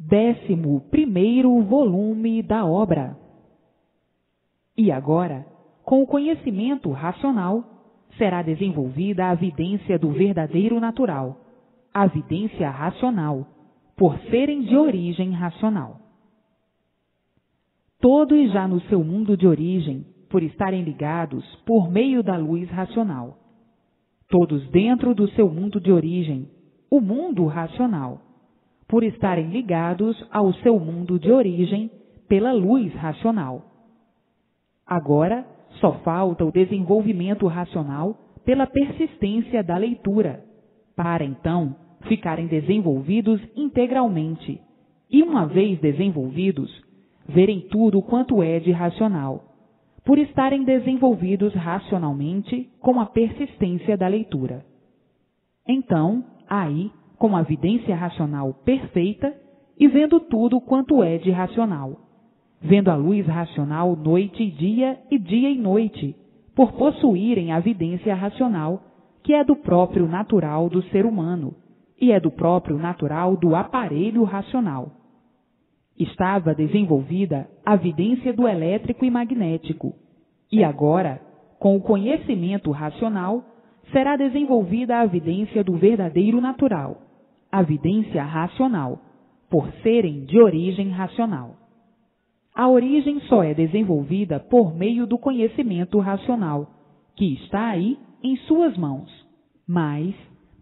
11º volume da obra. E agora, com o conhecimento racional, será desenvolvida a vidência do verdadeiro natural, a vidência racional, por serem de origem racional. Todos já no seu mundo de origem, por estarem ligados por meio da luz racional. Todos dentro do seu mundo de origem, o mundo racional, por estarem ligados ao seu mundo de origem pela luz racional. Agora, só falta o desenvolvimento racional pela persistência da leitura, para então ficarem desenvolvidos integralmente e, uma vez desenvolvidos, verem tudo quanto é de racional, por estarem desenvolvidos racionalmente com a persistência da leitura. Então, aí, com a vidência racional perfeita e vendo tudo quanto é de racional, vendo a luz racional noite e dia e noite, por possuírem a vidência racional, que é do próprio natural do ser humano e é do próprio natural do aparelho racional. Estava desenvolvida a vidência do elétrico e magnético, e agora, com o conhecimento racional, será desenvolvida a vidência do verdadeiro natural, a vidência racional, por serem de origem racional. A origem só é desenvolvida por meio do conhecimento racional, que está aí em suas mãos. Mas,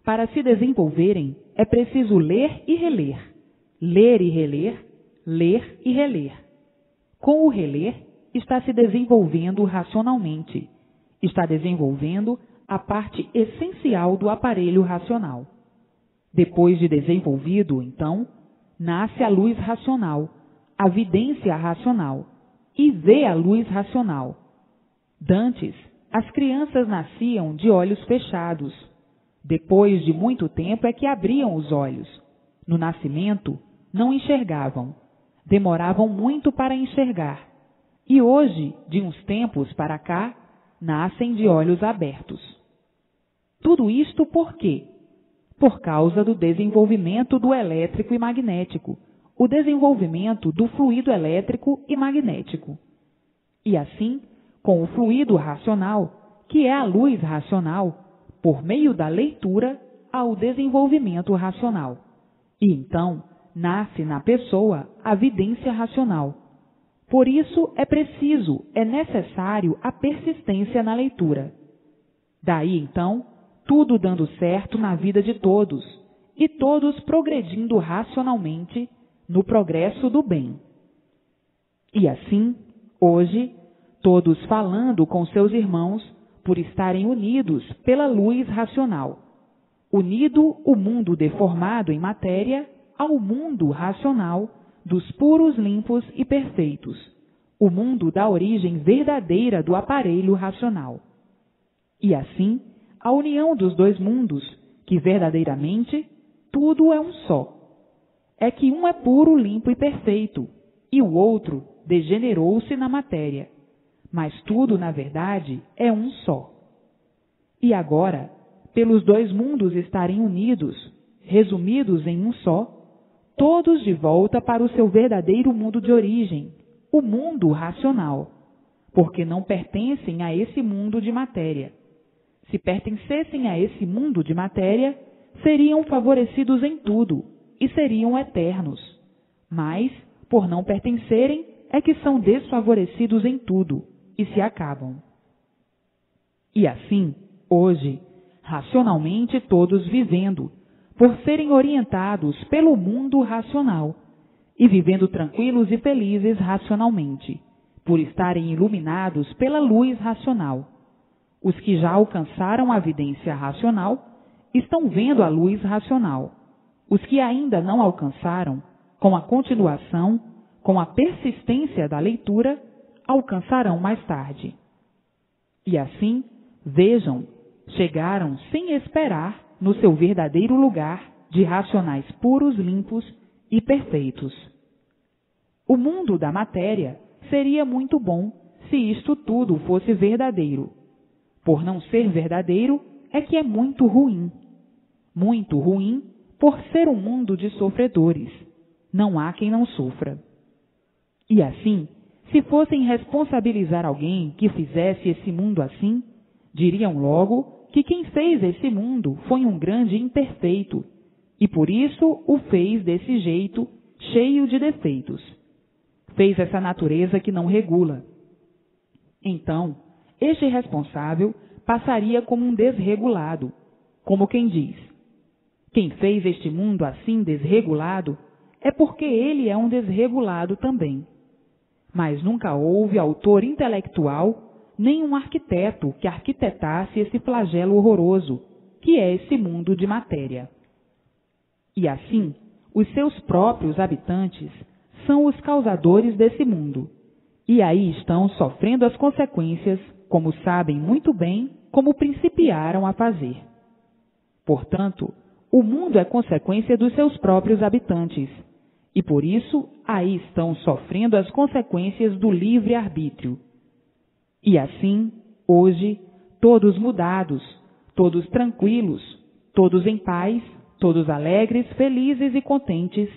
para se desenvolverem, é preciso ler e reler, ler e reler, ler e reler. Com o reler, está se desenvolvendo racionalmente, está desenvolvendo a parte essencial do aparelho racional. Depois de desenvolvido, então, nasce a luz racional, a vidência racional, e vê a luz racional. Dantes, as crianças nasciam de olhos fechados. Depois de muito tempo é que abriam os olhos. No nascimento, não enxergavam. Demoravam muito para enxergar. E hoje, de uns tempos para cá, nascem de olhos abertos. Tudo isto por quê? Por causa do desenvolvimento do elétrico e magnético, o desenvolvimento do fluido elétrico e magnético. E assim, com o fluido racional, que é a luz racional, por meio da leitura, ao desenvolvimento racional. E então, nasce na pessoa a vidência racional. Por isso é necessário a persistência na leitura. Daí então, tudo dando certo na vida de todos, e todos progredindo racionalmente no progresso do bem. E assim, hoje, todos falando com seus irmãos por estarem unidos pela luz racional, unido o mundo deformado em matéria ao mundo racional dos puros, limpos e perfeitos, o mundo da origem verdadeira do aparelho racional. E assim, a união dos dois mundos, que verdadeiramente tudo é um só. É que um é puro, limpo e perfeito, e o outro degenerou-se na matéria. Mas tudo, na verdade, é um só. E agora, pelos dois mundos estarem unidos, resumidos em um só, todos de volta para o seu verdadeiro mundo de origem, o mundo racional, porque não pertencem a esse mundo de matéria. Se pertencessem a esse mundo de matéria, seriam favorecidos em tudo e seriam eternos. Mas, por não pertencerem, é que são desfavorecidos em tudo e se acabam. E assim, hoje, racionalmente todos vivendo, por serem orientados pelo mundo racional, e vivendo tranquilos e felizes racionalmente, por estarem iluminados pela luz racional. Os que já alcançaram a vidência racional estão vendo a luz racional. Os que ainda não alcançaram, com a continuação, com a persistência da leitura, alcançarão mais tarde. E assim, vejam, chegaram sem esperar no seu verdadeiro lugar de racionais puros, limpos e perfeitos. O mundo da matéria seria muito bom se isto tudo fosse verdadeiro. Por não ser verdadeiro, é que é muito ruim. Muito ruim por ser um mundo de sofredores. não há quem não sofra. E assim, se fossem responsabilizar alguém que fizesse esse mundo assim, diriam logo que quem fez esse mundo foi um grande imperfeito, e por isso o fez desse jeito, cheio de defeitos. Fez essa natureza que não regula. Então, este responsável passaria como um desregulado, como quem diz: quem fez este mundo assim desregulado é porque ele é um desregulado também. Mas nunca houve autor intelectual, nem um arquiteto que arquitetasse esse flagelo horroroso, que é esse mundo de matéria. E assim, os seus próprios habitantes são os causadores desse mundo, e aí estão sofrendo as consequências, como sabem muito bem como principiaram a fazer. Portanto, o mundo é consequência dos seus próprios habitantes, e por isso aí estão sofrendo as consequências do livre-arbítrio. E assim, hoje, todos mudados, todos tranquilos, todos em paz, todos alegres, felizes e contentes,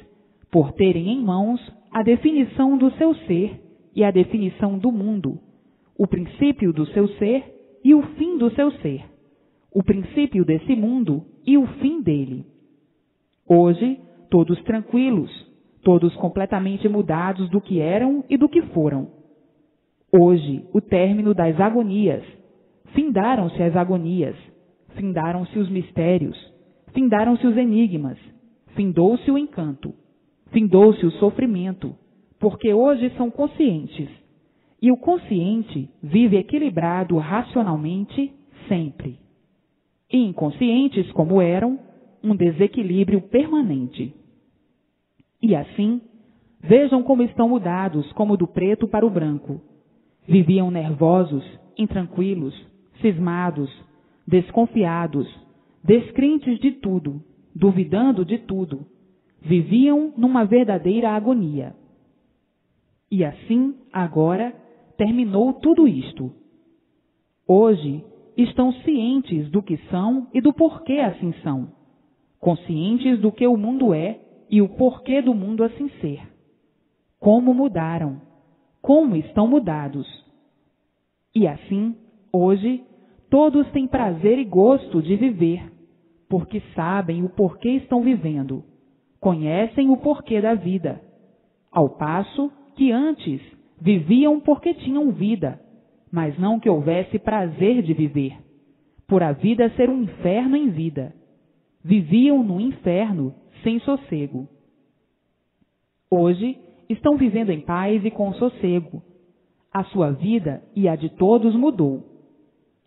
por terem em mãos a definição do seu ser e a definição do mundo, o princípio do seu ser e o fim do seu ser, o princípio desse mundo e o fim dele. Hoje, todos tranquilos, todos completamente mudados do que eram e do que foram. Hoje, o término das agonias. Findaram-se as agonias, findaram-se os mistérios, findaram-se os enigmas, findou-se o encanto, findou-se o sofrimento, porque hoje são conscientes, e o consciente vive equilibrado racionalmente sempre. E inconscientes como eram, um desequilíbrio permanente. E assim, vejam como estão mudados, como do preto para o branco. Viviam nervosos, intranquilos, cismados, desconfiados, descrentes de tudo, duvidando de tudo. Viviam numa verdadeira agonia. E assim, agora, terminou tudo isto. Hoje, estão cientes do que são e do porquê assim são, conscientes do que o mundo é e o porquê do mundo assim ser. Como mudaram, como estão mudados. E assim, hoje, todos têm prazer e gosto de viver, porque sabem o porquê estão vivendo, conhecem o porquê da vida, ao passo que antes viviam porque tinham vida, mas não que houvesse prazer de viver, por a vida ser um inferno em vida. Viviam no inferno sem sossego. Hoje estão vivendo em paz e com sossego. A sua vida e a de todos mudou.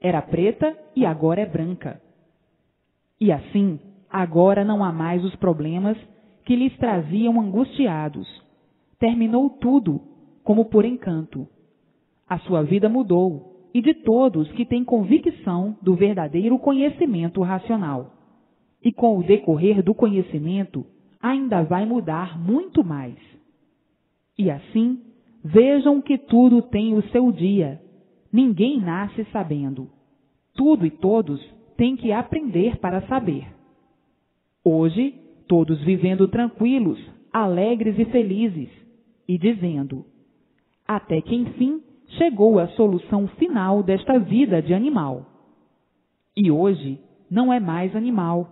Era preta e agora é branca. E assim, agora não há mais os problemas que lhes traziam angustiados. Terminou tudo, como por encanto. A sua vida mudou, e de todos que têm convicção do verdadeiro conhecimento racional. E com o decorrer do conhecimento, ainda vai mudar muito mais. E assim, vejam que tudo tem o seu dia. Ninguém nasce sabendo. Tudo e todos têm que aprender para saber. Hoje, todos vivendo tranquilos, alegres e felizes, e dizendo: até que enfim chegou a solução final desta vida de animal. E hoje não é mais animal,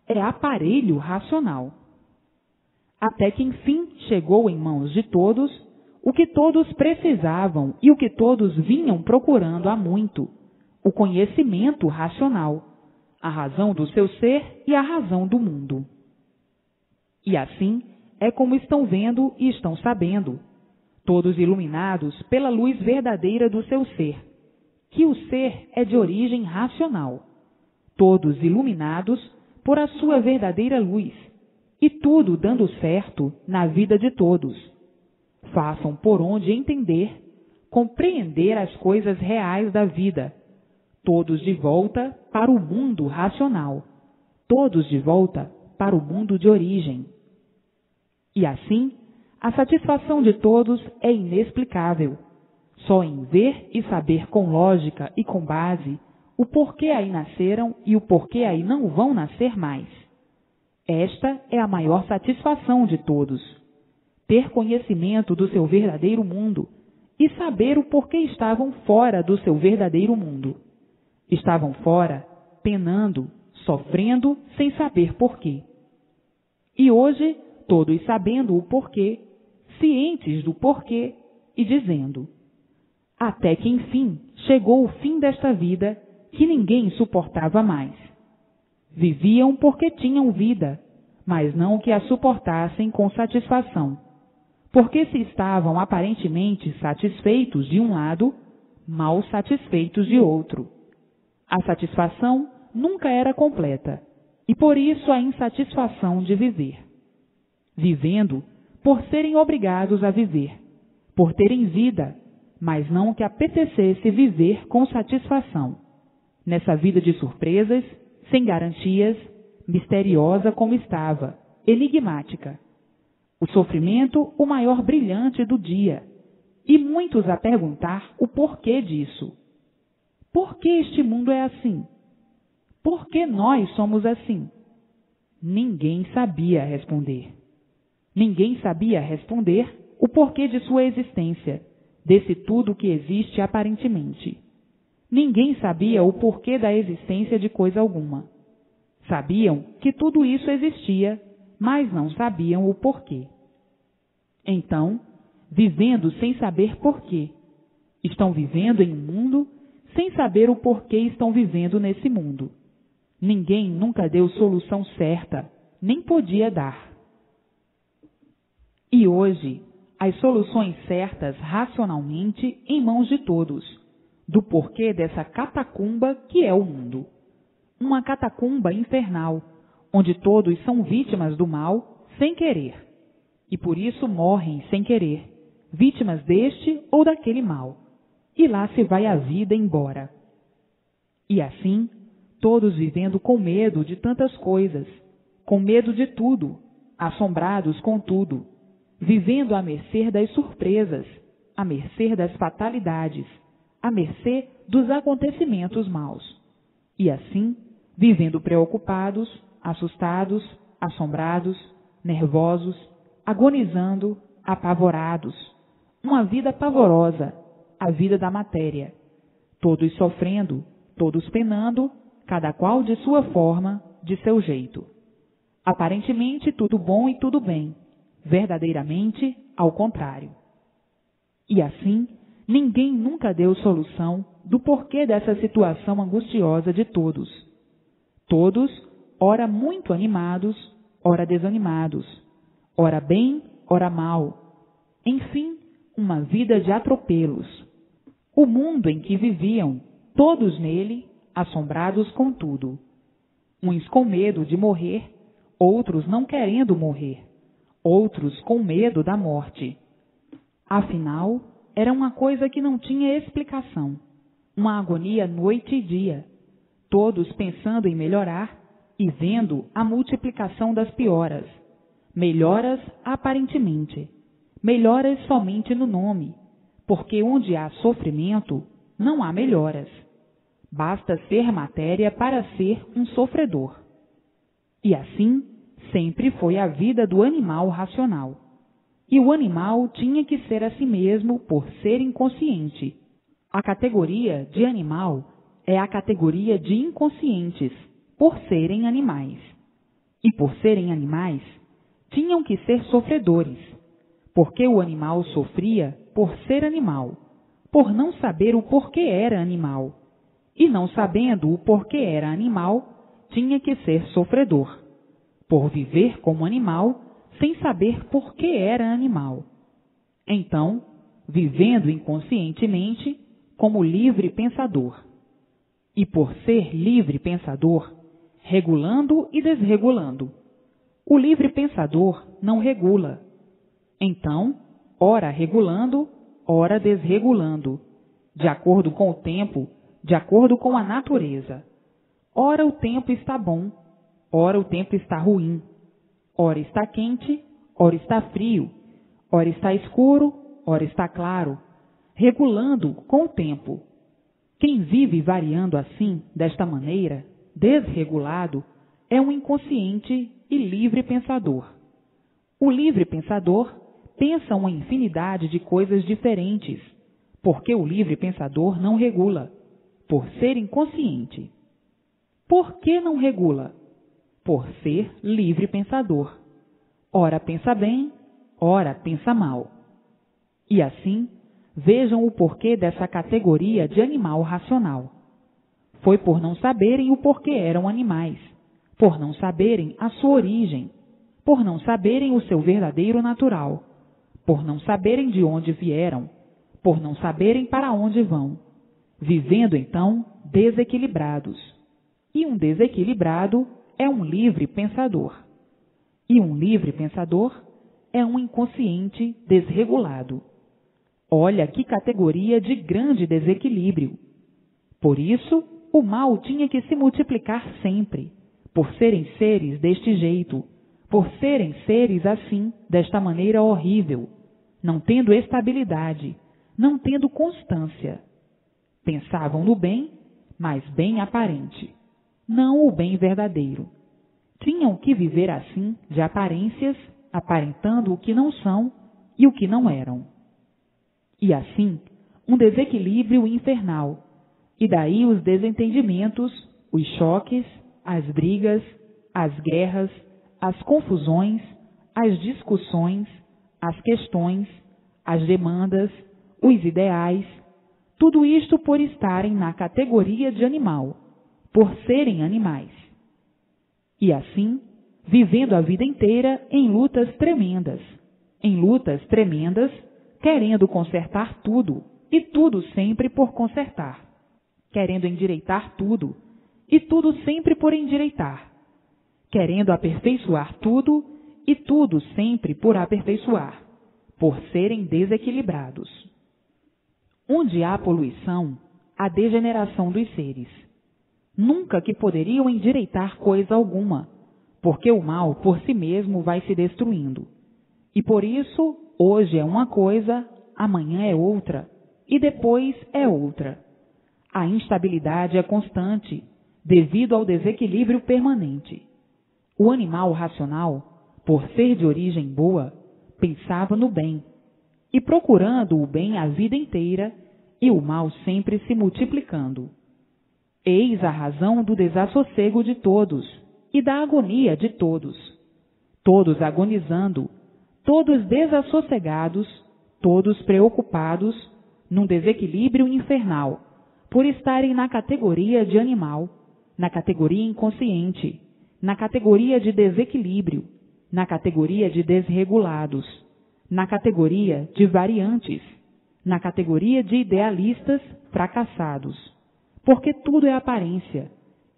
é aparelho racional. Até que enfim chegou em mãos de todos o que todos precisavam e o que todos vinham procurando há muito, o conhecimento racional, a razão do seu ser e a razão do mundo. E assim é como estão vendo e estão sabendo, todos iluminados pela luz verdadeira do seu ser, que o ser é de origem racional, todos iluminados por a sua verdadeira luz, e tudo dando certo na vida de todos. Façam por onde entender, compreender as coisas reais da vida, todos de volta para o mundo racional, todos de volta para o mundo de origem. E assim, a satisfação de todos é inexplicável. Só em ver e saber com lógica e com base o porquê aí nasceram e o porquê aí não vão nascer mais. Esta é a maior satisfação de todos. ter conhecimento do seu verdadeiro mundo e saber o porquê estavam fora do seu verdadeiro mundo. Estavam fora, penando, sofrendo, sem saber porquê. E hoje, todos sabendo o porquê, cientes do porquê e dizendo: até que enfim chegou o fim desta vida que ninguém suportava mais. Viviam porque tinham vida, mas não que a suportassem com satisfação. Porque se estavam aparentemente satisfeitos de um lado, mal satisfeitos de outro. A satisfação nunca era completa, e por isso a insatisfação de viver. Vivendo por serem obrigados a viver, por terem vida, mas não que apetecesse viver com satisfação. Nessa vida de surpresas, sem garantias, misteriosa como estava, enigmática. O sofrimento, o maior brilhante do dia, e muitos a perguntar o porquê disso. Por que este mundo é assim? Por que nós somos assim? Ninguém sabia responder. Ninguém sabia responder o porquê de sua existência, desse tudo que existe aparentemente. Ninguém sabia o porquê da existência de coisa alguma. Sabiam que tudo isso existia, mas não sabiam o porquê. Então, vivendo sem saber porquê, estão vivendo em um mundo sem saber o porquê estão vivendo nesse mundo. Ninguém nunca deu solução certa, nem podia dar. E hoje, as soluções certas racionalmente em mãos de todos, do porquê dessa catacumba que é o mundo. Uma catacumba infernal, onde todos são vítimas do mal sem querer, e por isso morrem sem querer, vítimas deste ou daquele mal, e lá se vai a vida embora. E assim, todos vivendo com medo de tantas coisas, com medo de tudo, assombrados com tudo, vivendo à mercê das surpresas, à mercê das fatalidades, à mercê dos acontecimentos maus. E assim, vivendo preocupados, assustados, assombrados, nervosos, agonizando, apavorados. Uma vida pavorosa, a vida da matéria. Todos sofrendo, todos penando, cada qual de sua forma, de seu jeito. Aparentemente tudo bom e tudo bem, verdadeiramente ao contrário. E assim, ninguém nunca deu solução do porquê dessa situação angustiosa de todos. Todos, ora muito animados, ora desanimados, ora bem, ora mal. Enfim, uma vida de atropelos. O mundo em que viviam, todos nele, assombrados com tudo. Uns com medo de morrer, outros não querendo morrer, outros com medo da morte. Afinal, era uma coisa que não tinha explicação, uma agonia noite e dia, todos pensando em melhorar e vendo a multiplicação das pioras, melhoras aparentemente, melhoras somente no nome, porque onde há sofrimento, não há melhoras. Basta ser matéria para ser um sofredor. E assim, sempre foi a vida do animal racional. E o animal tinha que ser a si mesmo por ser inconsciente. A categoria de animal é a categoria de inconscientes, por serem animais. E por serem animais, tinham que ser sofredores, porque o animal sofria por ser animal, por não saber o porquê era animal. E não sabendo o porquê era animal, tinha que ser sofredor, por viver como animal, sem saber por que era animal. Então, vivendo inconscientemente como livre pensador. E por ser livre pensador, regulando e desregulando. O livre pensador não regula. Então, ora regulando, ora desregulando, de acordo com o tempo, de acordo com a natureza. Ora o tempo está bom, ora o tempo está ruim. Ora está quente, ora está frio, ora está escuro, ora está claro, regulando com o tempo. Quem vive variando assim, desta maneira, desregulado, é um inconsciente e livre pensador. O livre pensador pensam uma infinidade de coisas diferentes, porque o livre pensador não regula, por ser inconsciente. Por que não regula? Por ser livre pensador. Ora pensa bem, ora pensa mal. E assim, vejam o porquê dessa categoria de animal racional. Foi por não saberem o porquê eram animais, por não saberem a sua origem, por não saberem o seu verdadeiro natural, por não saberem de onde vieram, por não saberem para onde vão, vivendo então desequilibrados. E um desequilibrado é um livre pensador. E um livre pensador é um inconsciente desregulado. Olha que categoria de grande desequilíbrio. Por isso, o mal tinha que se multiplicar sempre, por serem seres deste jeito, por serem seres assim, desta maneira horrível, não tendo estabilidade, não tendo constância. Pensavam no bem, mas bem aparente, não o bem verdadeiro. Tinham que viver assim, de aparências, aparentando o que não são e o que não eram. E assim, um desequilíbrio infernal. E daí os desentendimentos, os choques, as brigas, as guerras, as confusões, as discussões, as questões, as demandas, os ideais, tudo isto por estarem na categoria de animal, por serem animais. E assim, vivendo a vida inteira em lutas tremendas, querendo consertar tudo, e tudo sempre por consertar, querendo endireitar tudo, e tudo sempre por endireitar, querendo aperfeiçoar tudo, e tudo sempre por aperfeiçoar, por serem desequilibrados. Onde há poluição, há degeneração dos seres. Nunca que poderiam endireitar coisa alguma, porque o mal por si mesmo vai se destruindo. E por isso, hoje é uma coisa, amanhã é outra, e depois é outra. A instabilidade é constante, devido ao desequilíbrio permanente. O animal racional, por ser de origem boa, pensava no bem, e procurando o bem a vida inteira, e o mal sempre se multiplicando. Eis a razão do desassossego de todos e da agonia de todos. Todos agonizando, todos desassossegados, todos preocupados, num desequilíbrio infernal, por estarem na categoria de animal, na categoria inconsciente, na categoria de desequilíbrio, na categoria de desregulados, na categoria de variantes, na categoria de idealistas fracassados. Porque tudo é aparência,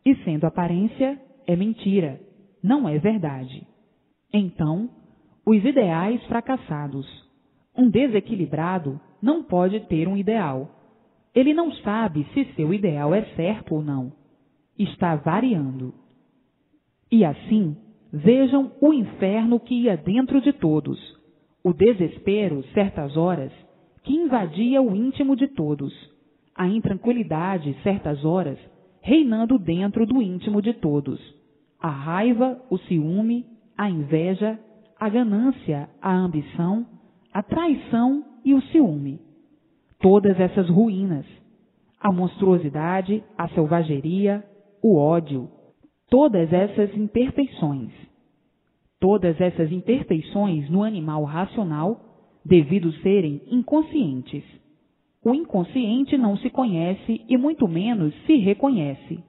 e sendo aparência, é mentira, não é verdade. Então, os ideais fracassados. Um desequilibrado não pode ter um ideal. Ele não sabe se seu ideal é certo ou não. Está variando. E assim, vejam o inferno que ia dentro de todos, o desespero, certas horas, que invadia o íntimo de todos, a intranquilidade, certas horas, reinando dentro do íntimo de todos, a raiva, o ciúme, a inveja, a ganância, a ambição, a traição e o ciúme. Todas essas ruínas, a monstruosidade, a selvageria, o ódio, todas essas imperfeições. Todas essas imperfeições no animal racional, devido serem inconscientes. O inconsciente não se conhece e muito menos se reconhece.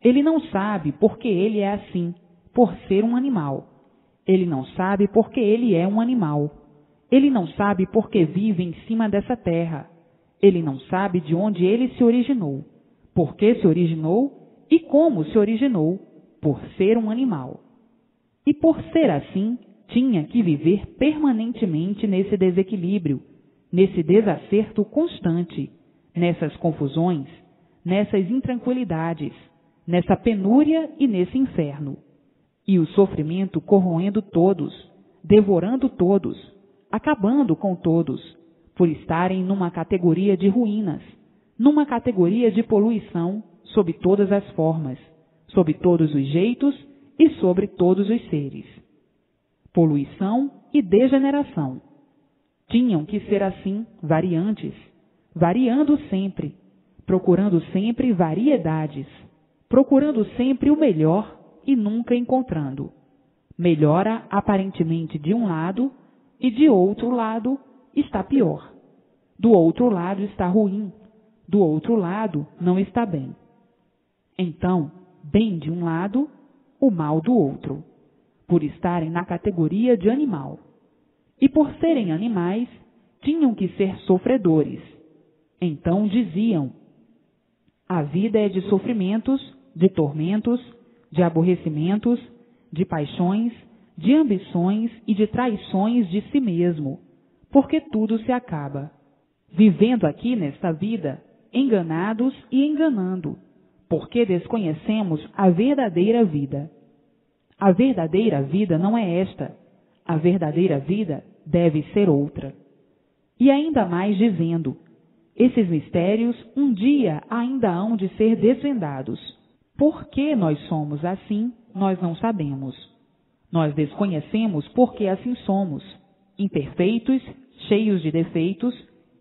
Ele não sabe porque ele é assim, por ser um animal. Ele não sabe porque ele é um animal. Ele não sabe porque vive em cima dessa terra. Ele não sabe de onde ele se originou, por que se originou e como se originou, por ser um animal. E por ser assim, tinha que viver permanentemente nesse desequilíbrio, nesse desacerto constante, nessas confusões, nessas intranquilidades, nessa penúria e nesse inferno. E o sofrimento corroendo todos, devorando todos, acabando com todos, por estarem numa categoria de ruínas, numa categoria de poluição, sob todas as formas, sob todos os jeitos e sobre todos os seres. Poluição e degeneração. Tinham que ser assim, variantes, variando sempre, procurando sempre variedades, procurando sempre o melhor e nunca encontrando. Melhora aparentemente de um lado e de outro lado está pior. Do outro lado está ruim, do outro lado não está bem. Então, bem de um lado, o mal do outro, por estarem na categoria de animal. E por serem animais, tinham que ser sofredores. Então diziam: a vida é de sofrimentos, de tormentos, de aborrecimentos, de paixões, de ambições e de traições de si mesmo, porque tudo se acaba. Vivendo aqui nesta vida, enganados e enganando, porque desconhecemos a verdadeira vida. A verdadeira vida não é esta. A verdadeira vida deve ser outra. E ainda mais dizendo: esses mistérios um dia ainda hão de ser desvendados. Por que nós somos assim, nós não sabemos. Nós desconhecemos porque assim somos, imperfeitos, cheios de defeitos,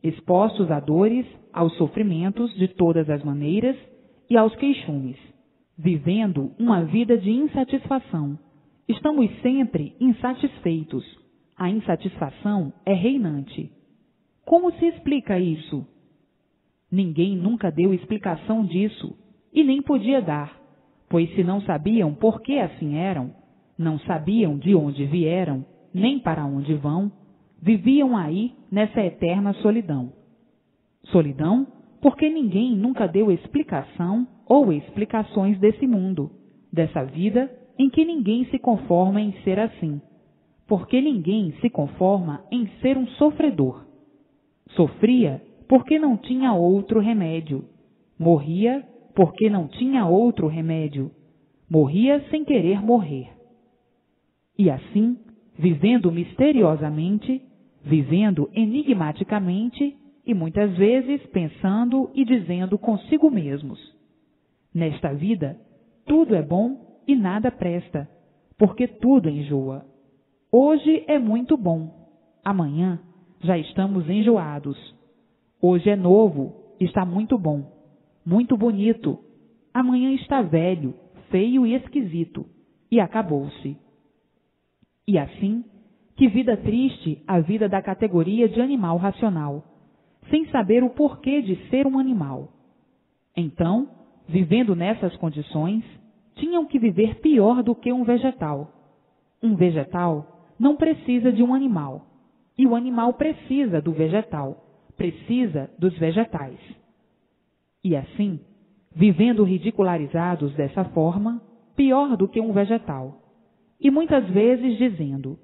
expostos a dores, aos sofrimentos de todas as maneiras e aos queixumes, vivendo uma vida de insatisfação. Estamos sempre insatisfeitos. A insatisfação é reinante. Como se explica isso? Ninguém nunca deu explicação disso, e nem podia dar, pois se não sabiam por que assim eram, não sabiam de onde vieram, nem para onde vão, viviam aí nessa eterna solidão. Solidão porque ninguém nunca deu explicação ou explicações desse mundo, dessa vida em que ninguém se conforma em ser assim, porque ninguém se conforma em ser um sofredor. Sofria porque não tinha outro remédio. Morria porque não tinha outro remédio. Morria sem querer morrer. E assim, vivendo misteriosamente, vivendo enigmaticamente e muitas vezes pensando e dizendo consigo mesmos: nesta vida, tudo é bom e nada presta, porque tudo enjoa. Hoje é muito bom, amanhã já estamos enjoados. Hoje é novo, está muito bom, muito bonito. Amanhã está velho, feio e esquisito, e acabou-se. E assim, que vida triste a vida da categoria de animal racional, sem saber o porquê de ser um animal. Então, vivendo nessas condições, tinham que viver pior do que um vegetal. Um vegetal não precisa de um animal, e o animal precisa do vegetal, precisa dos vegetais. E assim, vivendo ridicularizados dessa forma, pior do que um vegetal, e muitas vezes dizendo: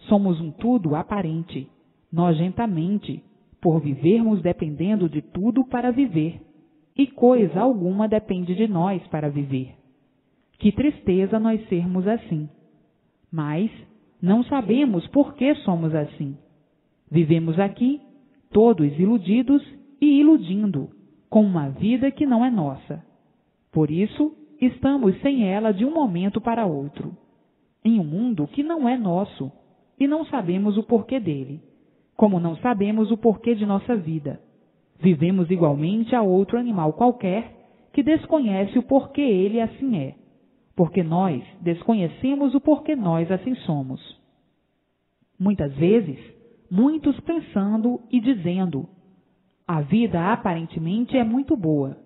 somos um tudo aparente, nojentamente, por vivermos dependendo de tudo para viver, e coisa alguma depende de nós para viver. Que tristeza nós sermos assim! Mas não sabemos por que somos assim. Vivemos aqui, todos iludidos e iludindo, com uma vida que não é nossa. Por isso, estamos sem ela de um momento para outro, em um mundo que não é nosso, e não sabemos o porquê dele, como não sabemos o porquê de nossa vida. Vivemos igualmente a outro animal qualquer que desconhece o porquê ele assim é, porque nós desconhecemos o porquê nós assim somos. Muitas vezes, muitos pensando e dizendo: a vida aparentemente é muito boa,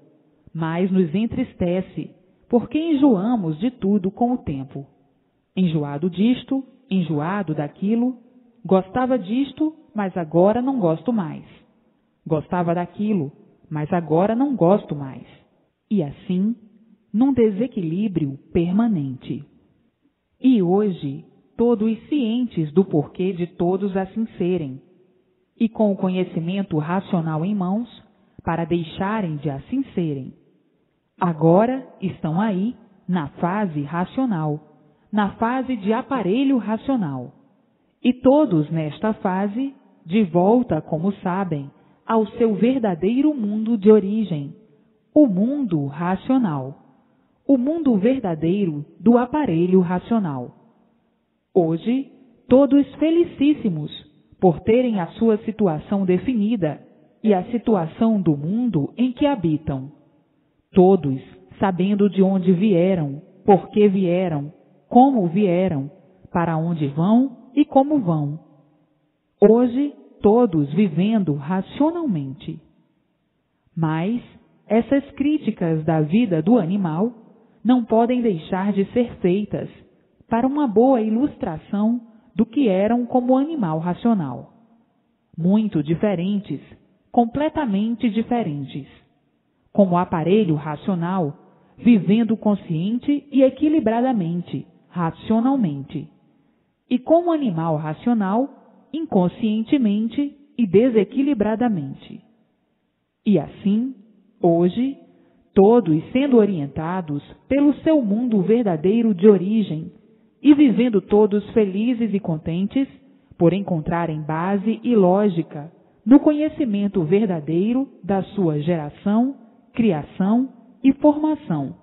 mas nos entristece, porque enjoamos de tudo com o tempo. Enjoado disto, enjoado daquilo, gostava disto, mas agora não gosto mais. Gostava daquilo, mas agora não gosto mais. E assim, num desequilíbrio permanente. E hoje, todos cientes do porquê de todos assim serem, e com o conhecimento racional em mãos, para deixarem de assim serem. Agora estão aí na fase racional, na fase de aparelho racional. E todos nesta fase, de volta, como sabem, ao seu verdadeiro mundo de origem, o mundo racional, o mundo verdadeiro do aparelho racional. Hoje, todos felicíssimos, por terem a sua situação definida e a situação do mundo em que habitam. Todos sabendo de onde vieram, por que vieram, como vieram, para onde vão e como vão. Hoje, todos vivendo racionalmente. Mas essas críticas da vida do animal não podem deixar de ser feitas para uma boa ilustração do que eram como animal racional. Muito diferentes, completamente diferentes. Como aparelho racional, vivendo consciente e equilibradamente, racionalmente. E como animal racional, inconscientemente e desequilibradamente. E assim, hoje, todos sendo orientados pelo seu mundo verdadeiro de origem e vivendo todos felizes e contentes por encontrarem base e lógica no conhecimento verdadeiro da sua geração, criação e formação,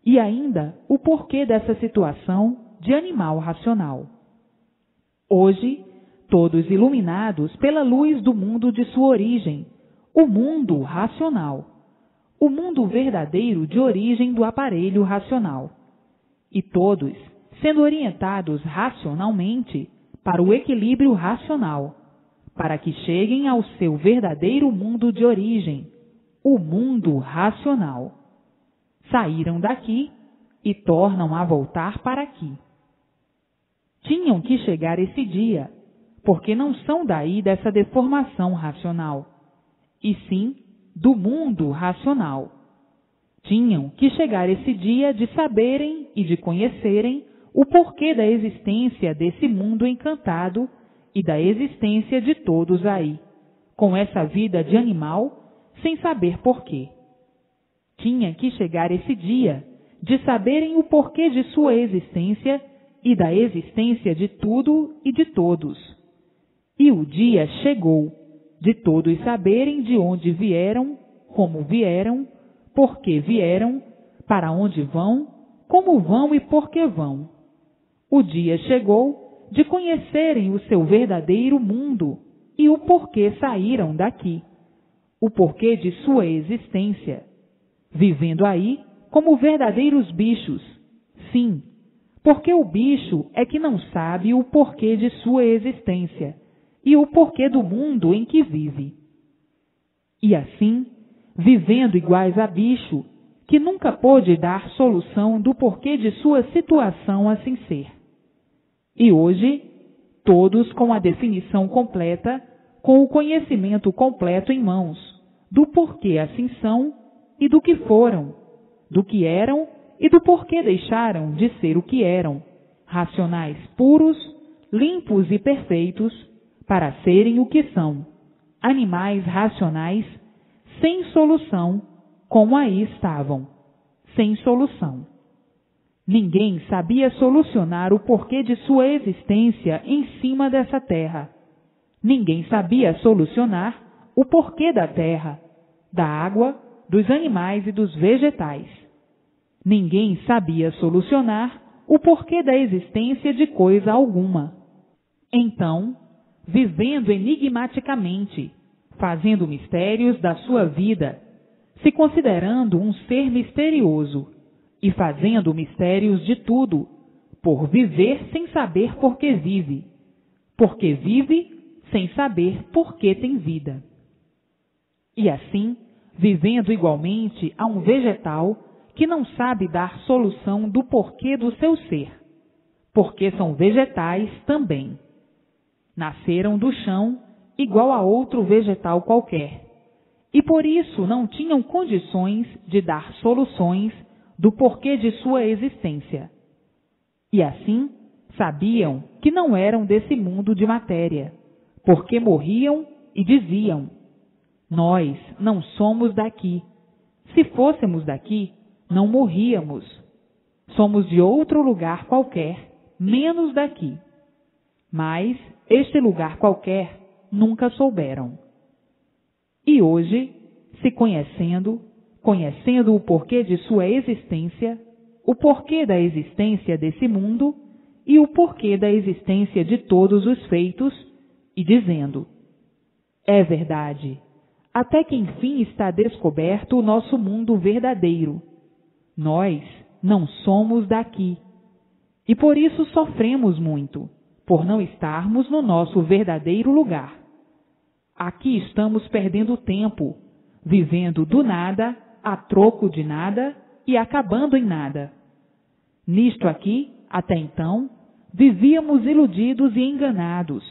e ainda o porquê dessa situação de animal racional. Hoje, todos iluminados pela luz do mundo de sua origem, o mundo racional, o mundo verdadeiro de origem do aparelho racional, e todos sendo orientados racionalmente para o equilíbrio racional, para que cheguem ao seu verdadeiro mundo de origem, o mundo racional. Saíram daqui e tornam a voltar para aqui. Tinham que chegar esse dia, porque não são daí dessa deformação racional, e sim do mundo racional. Tinham que chegar esse dia de saberem e de conhecerem o porquê da existência desse mundo encantado e da existência de todos aí, com essa vida de animal, sem saber porquê. Tinha que chegar esse dia de saberem o porquê de sua existência e da existência de tudo e de todos. E o dia chegou de todos saberem de onde vieram, como vieram, por que vieram, para onde vão, como vão e por que vão. O dia chegou de conhecerem o seu verdadeiro mundo e o porquê saíram daqui, o porquê de sua existência, vivendo aí como verdadeiros bichos. Sim, porque o bicho é que não sabe o porquê de sua existência e o porquê do mundo em que vive. E assim, vivendo iguais a bicho, que nunca pôde dar solução do porquê de sua situação assim ser. E hoje, todos com a definição completa, com o conhecimento completo em mãos, do porquê assim são e do que foram, do que eram e do porquê deixaram de ser o que eram, racionais puros, limpos e perfeitos, para serem o que são, animais racionais, sem solução, como aí estavam, sem solução. Ninguém sabia solucionar o porquê de sua existência em cima dessa terra. Ninguém sabia solucionar o porquê da terra, da água, dos animais e dos vegetais. Ninguém sabia solucionar o porquê da existência de coisa alguma. Então, vivendo enigmaticamente, fazendo mistérios da sua vida, se considerando um ser misterioso e fazendo mistérios de tudo, por viver sem saber por que vive, porque vive sem saber por que tem vida. E assim, vivendo igualmente a um vegetal que não sabe dar solução do porquê do seu ser, porque são vegetais também. Nasceram do chão igual a outro vegetal qualquer, e por isso não tinham condições de dar soluções do porquê de sua existência. E assim, sabiam que não eram desse mundo de matéria, porque morriam e diziam: nós não somos daqui. Se fôssemos daqui, não morríamos. Somos de outro lugar qualquer, menos daqui. Mas este lugar qualquer nunca souberam. E hoje, se conhecendo o porquê de sua existência, o porquê da existência desse mundo e o porquê da existência de todos os feitos, e dizendo: é verdade, até que enfim está descoberto o nosso mundo verdadeiro. Nós não somos daqui, e por isso sofremos muito, por não estarmos no nosso verdadeiro lugar. Aqui estamos perdendo tempo, vivendo do nada, a troco de nada e acabando em nada. Nisto aqui, até então, vivíamos iludidos e enganados,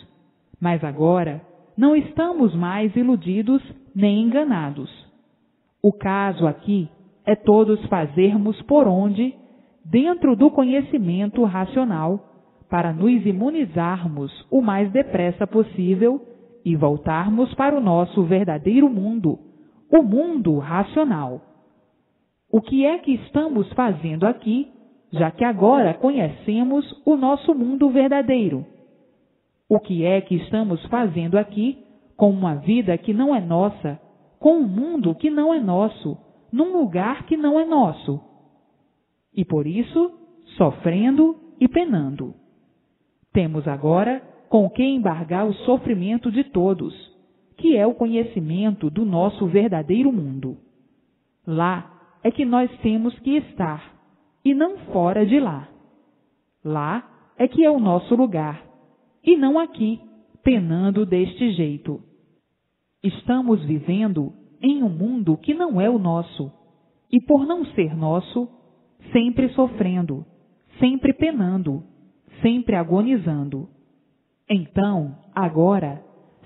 mas agora não estamos mais iludidos nem enganados. O caso aqui é todos fazermos por onde, dentro do conhecimento racional, para nos imunizarmos o mais depressa possível e voltarmos para o nosso verdadeiro mundo, o mundo racional. O que é que estamos fazendo aqui, já que agora conhecemos o nosso mundo verdadeiro? O que é que estamos fazendo aqui com uma vida que não é nossa, com um mundo que não é nosso, num lugar que não é nosso? E por isso, sofrendo e penando. Temos agora com que embargar o sofrimento de todos, que é o conhecimento do nosso verdadeiro mundo. Lá é que nós temos que estar, e não fora de lá. Lá é que é o nosso lugar, e não aqui, penando deste jeito. Estamos vivendo em um mundo que não é o nosso, e por não ser nosso, sempre sofrendo, sempre penando, sempre agonizando. Então, agora,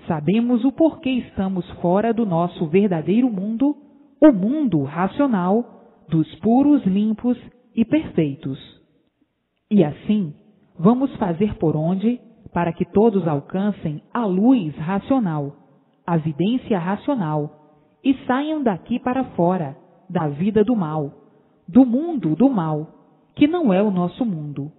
sabemos o porquê estamos fora do nosso verdadeiro mundo, o mundo racional, dos puros, limpos e perfeitos. E assim, vamos fazer por onde, para que todos alcancem a luz racional, a vidência racional, e saiam daqui para fora, da vida do mal, do mundo do mal, que não é o nosso mundo,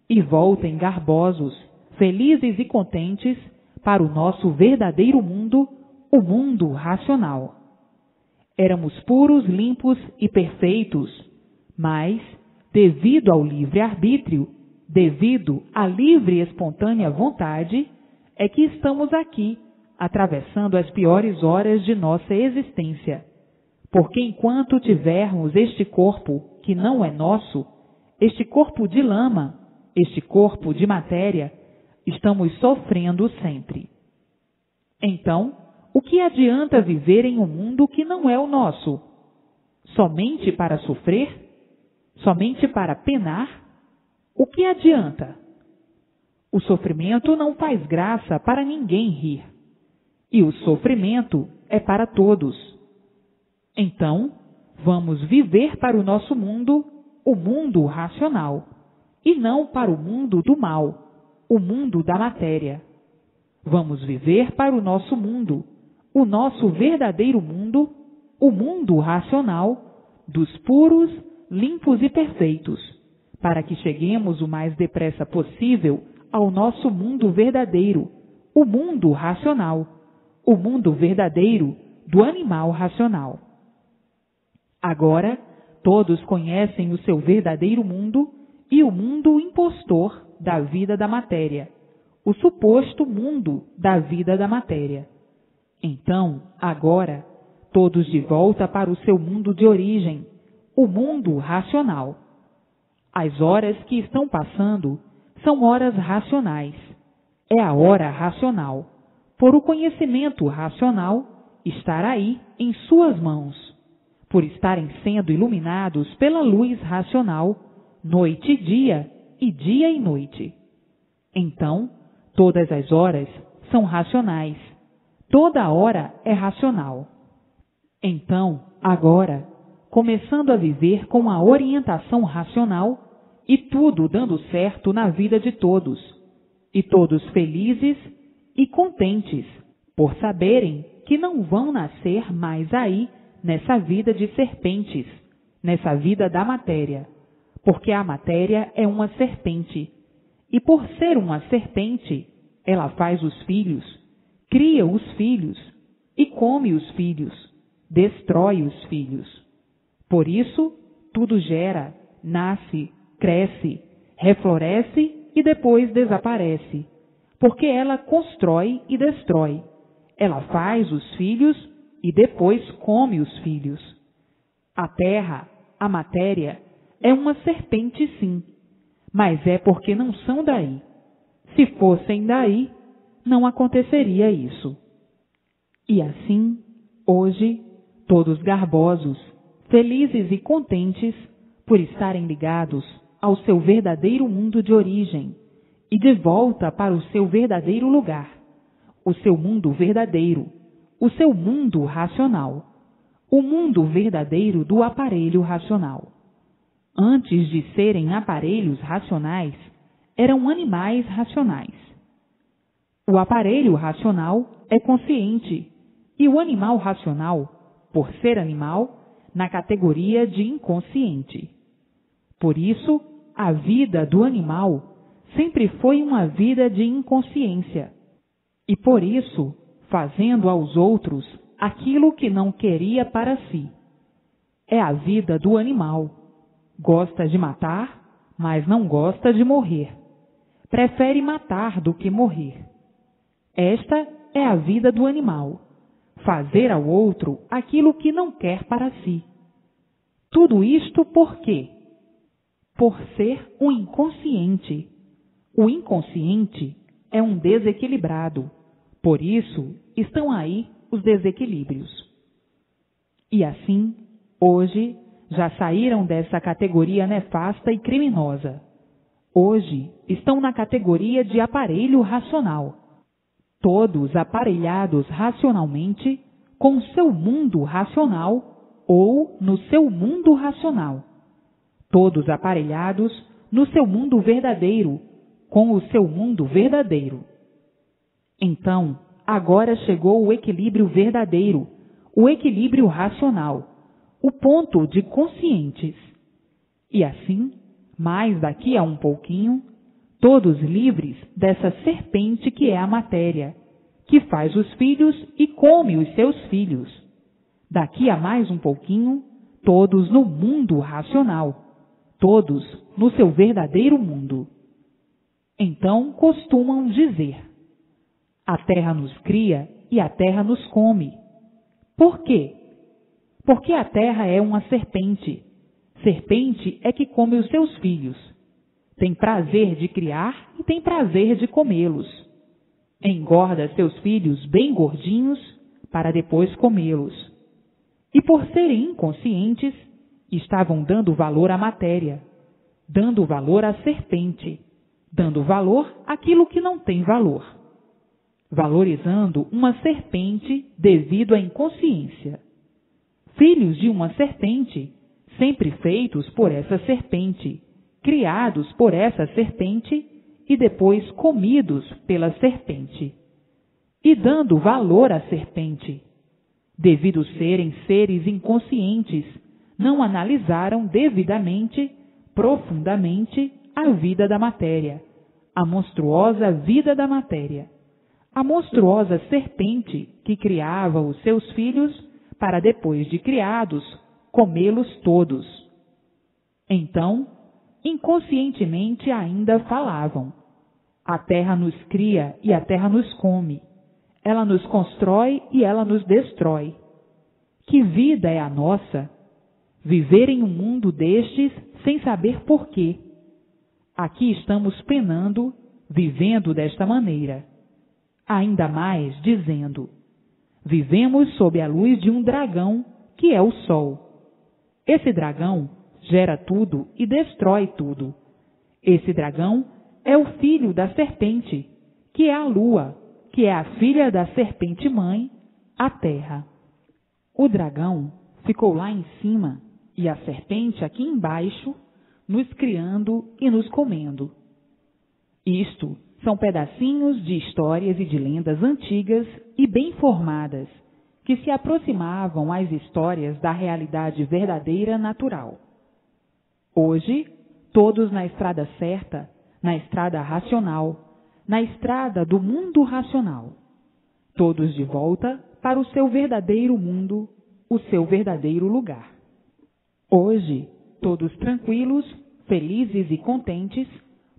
e voltem garbosos, felizes e contentes para o nosso verdadeiro mundo, o mundo racional. Éramos puros, limpos e perfeitos, mas, devido ao livre-arbítrio, devido à livre e espontânea vontade, é que estamos aqui, atravessando as piores horas de nossa existência. Porque enquanto tivermos este corpo que não é nosso, este corpo de lama, este corpo de matéria, estamos sofrendo sempre. Então, o que adianta viver em um mundo que não é o nosso? Somente para sofrer? Somente para penar? O que adianta? O sofrimento não faz graça para ninguém rir. E o sofrimento é para todos. Então, vamos viver para o nosso mundo, o mundo racional, e não para o mundo do mal, o mundo da matéria. Vamos viver para o nosso mundo, o nosso verdadeiro mundo, o mundo racional, dos puros, limpos e perfeitos, para que cheguemos o mais depressa possível ao nosso mundo verdadeiro, o mundo racional, o mundo verdadeiro do animal racional. Agora, todos conhecem o seu verdadeiro mundo e o mundo impostor da vida da matéria, o suposto mundo da vida da matéria. Então, agora, todos de volta para o seu mundo de origem, o mundo racional. As horas que estão passando são horas racionais. É a hora racional, por o conhecimento racional estar aí em suas mãos, por estarem sendo iluminados pela luz racional, noite e dia e noite. Então, todas as horas são racionais, toda hora é racional. Então, agora, começando a viver com a orientação racional e tudo dando certo na vida de todos, e todos felizes e contentes, por saberem que não vão nascer mais aí nessa vida de serpentes, nessa vida da matéria, porque a matéria é uma serpente, e por ser uma serpente, ela faz os filhos, cria os filhos e come os filhos, destrói os filhos. Por isso, tudo gera, nasce, cresce, refloresce e depois desaparece, porque ela constrói e destrói. Ela faz os filhos e depois come os filhos. A terra, a matéria, é uma serpente, sim, mas é porque não são daí. Se fossem daí, não aconteceria isso. E assim, hoje, todos garbosos, felizes e contentes por estarem ligados ao seu verdadeiro mundo de origem e de volta para o seu verdadeiro lugar, o seu mundo verdadeiro, o seu mundo racional, o mundo verdadeiro do aparelho racional. Antes de serem aparelhos racionais, eram animais racionais. O aparelho racional é consciente e o animal racional, por ser animal, na categoria de inconsciente. Por isso, a vida do animal sempre foi uma vida de inconsciência. E por isso, fazendo aos outros aquilo que não queria para si. É a vida do animal. Gosta de matar, mas não gosta de morrer. Prefere matar do que morrer. Esta é a vida do animal. Fazer ao outro aquilo que não quer para si. Tudo isto por quê? Por ser um inconsciente. O inconsciente é um desequilibrado. Por isso estão aí os desequilíbrios. E assim, hoje, já saíram dessa categoria nefasta e criminosa. Hoje estão na categoria de aparelho racional. Todos aparelhados racionalmente com o seu mundo racional ou no seu mundo racional. Todos aparelhados no seu mundo verdadeiro, com o seu mundo verdadeiro. Então, agora chegou o equilíbrio verdadeiro, o equilíbrio racional, o ponto de conscientes. E assim, mais daqui a um pouquinho, todos livres dessa serpente que é a matéria, que faz os filhos e come os seus filhos. Daqui a mais um pouquinho, todos no mundo racional, todos no seu verdadeiro mundo. Então costumam dizer: a terra nos cria e a terra nos come. Por quê? Porque a terra é uma serpente. Serpente é que come os seus filhos. Tem prazer de criar e tem prazer de comê-los. Engorda seus filhos bem gordinhos para depois comê-los. E por serem inconscientes, estavam dando valor à matéria, dando valor à serpente, dando valor àquilo que não tem valor, valorizando uma serpente devido à inconsciência. Filhos de uma serpente, sempre feitos por essa serpente, criados por essa serpente e depois comidos pela serpente. E dando valor à serpente. Devido serem seres inconscientes, não analisaram devidamente, profundamente, a vida da matéria, a monstruosa vida da matéria, a monstruosa serpente que criava os seus filhos para depois de criados, comê-los todos. Então, inconscientemente ainda falavam: a terra nos cria e a terra nos come. Ela nos constrói e ela nos destrói. Que vida é a nossa? Viver em um mundo destes sem saber porquê. Aqui estamos penando, vivendo desta maneira. Ainda mais dizendo: vivemos sob a luz de um dragão, que é o Sol. Esse dragão gera tudo e destrói tudo. Esse dragão é o filho da serpente, que é a Lua, que é a filha da serpente-mãe, a Terra. O dragão ficou lá em cima e a serpente aqui embaixo, nos criando e nos comendo. Isto são pedacinhos de histórias e de lendas antigas e bem formadas, que se aproximavam às histórias da realidade verdadeira natural. Hoje, todos na estrada certa, na estrada racional, na estrada do mundo racional. Todos de volta para o seu verdadeiro mundo, o seu verdadeiro lugar. Hoje, todos tranquilos, felizes e contentes,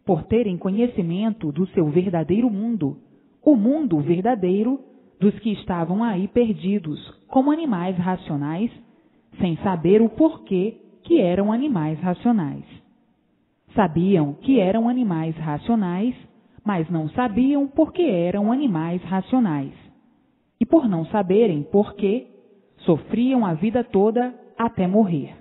por terem conhecimento do seu verdadeiro mundo, o mundo verdadeiro dos que estavam aí perdidos como animais racionais, sem saber o porquê que eram animais racionais. Sabiam que eram animais racionais, mas não sabiam por que eram animais racionais. E por não saberem por quê, sofriam a vida toda até morrer.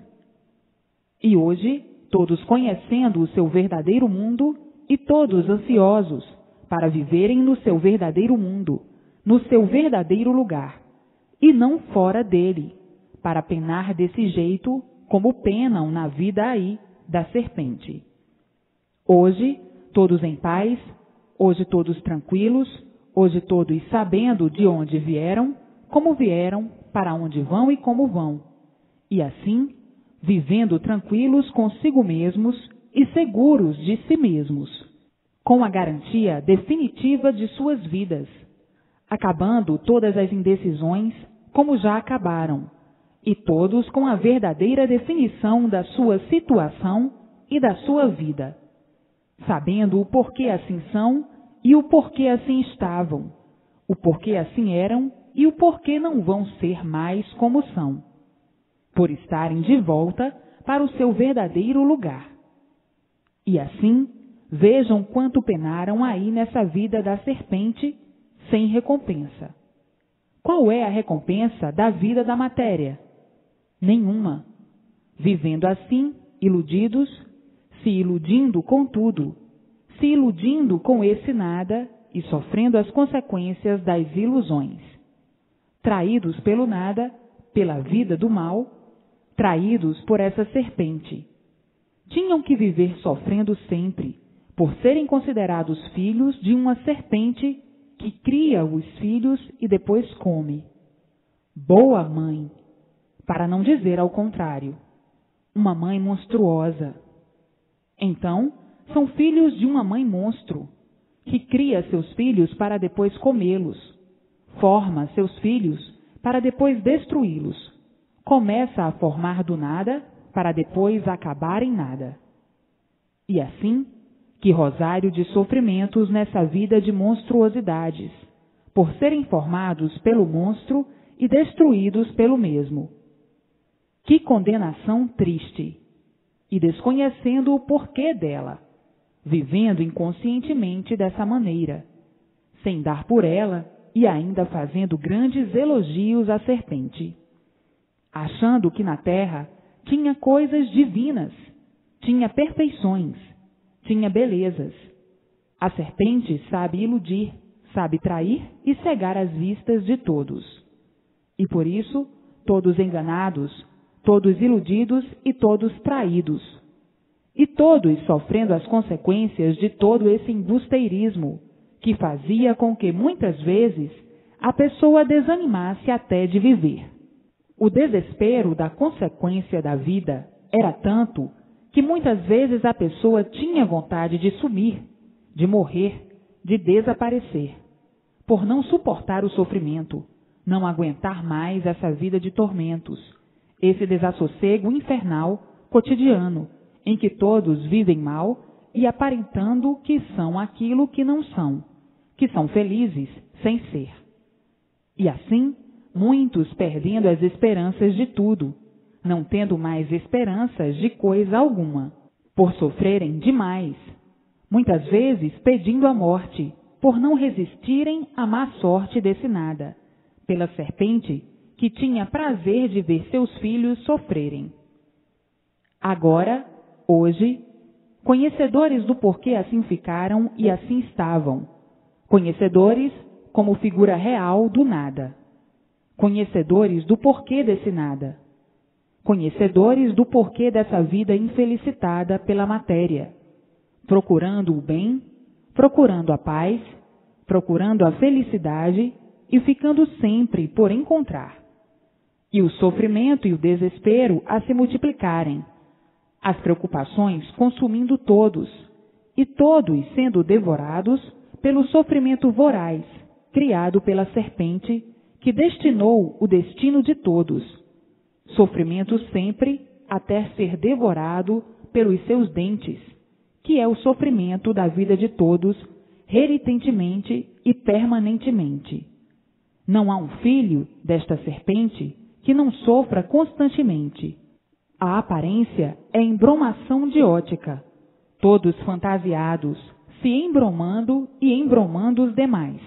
E hoje, todos conhecendo o seu verdadeiro mundo e todos ansiosos para viverem no seu verdadeiro mundo, no seu verdadeiro lugar, e não fora dele, para penar desse jeito como penam na vida aí da serpente. Hoje, todos em paz, hoje todos tranquilos, hoje todos sabendo de onde vieram, como vieram, para onde vão e como vão, e assim, vivendo tranquilos consigo mesmos e seguros de si mesmos, com a garantia definitiva de suas vidas, acabando todas as indecisões como já acabaram, e todos com a verdadeira definição da sua situação e da sua vida, sabendo o porquê assim são e o porquê assim estavam, o porquê assim eram e o porquê não vão ser mais como são, por estarem de volta para o seu verdadeiro lugar. E assim, vejam quanto penaram aí nessa vida da serpente sem recompensa. Qual é a recompensa da vida da matéria? Nenhuma. Vivendo assim, iludidos, se iludindo com tudo, se iludindo com esse nada e sofrendo as consequências das ilusões. Traídos pelo nada, pela vida do mal, traídos por essa serpente. Tinham que viver sofrendo sempre, por serem considerados filhos de uma serpente que cria os filhos e depois come. Boa mãe, para não dizer ao contrário, uma mãe monstruosa. Então, são filhos de uma mãe monstro, que cria seus filhos para depois comê-los, forma seus filhos para depois destruí-los, começa a formar do nada para depois acabar em nada. E assim, que rosário de sofrimentos nessa vida de monstruosidades, por serem formados pelo monstro e destruídos pelo mesmo. Que condenação triste! E desconhecendo o porquê dela, vivendo inconscientemente dessa maneira, sem dar por ela e ainda fazendo grandes elogios à serpente, achando que na terra tinha coisas divinas, tinha perfeições, tinha belezas. A serpente sabe iludir, sabe trair e cegar as vistas de todos. E por isso, todos enganados, todos iludidos e todos traídos. E todos sofrendo as consequências de todo esse embusteirismo, que fazia com que muitas vezes a pessoa desanimasse até de viver. O desespero da consequência da vida era tanto que muitas vezes a pessoa tinha vontade de sumir, de morrer, de desaparecer, por não suportar o sofrimento, não aguentar mais essa vida de tormentos, esse desassossego infernal, cotidiano, em que todos vivem mal e aparentando que são aquilo que não são, que são felizes sem ser. E assim, muitos perdendo as esperanças de tudo, não tendo mais esperanças de coisa alguma, por sofrerem demais, muitas vezes pedindo a morte, por não resistirem à má sorte desse nada, pela serpente que tinha prazer de ver seus filhos sofrerem. Agora, hoje, conhecedores do porquê assim ficaram e assim estavam, conhecedores como figura real do nada, conhecedores do porquê desse nada, conhecedores do porquê dessa vida infelicitada pela matéria, procurando o bem, procurando a paz, procurando a felicidade e ficando sempre por encontrar. E o sofrimento e o desespero a se multiplicarem, as preocupações consumindo todos, e todos sendo devorados pelo sofrimento voraz, criado pela serpente, que destinou o destino de todos, sofrimento sempre até ser devorado pelos seus dentes, que é o sofrimento da vida de todos, renitentemente e permanentemente. Não há um filho desta serpente que não sofra constantemente. A aparência é embromação de ótica, todos fantasiados, se embromando e embromando os demais.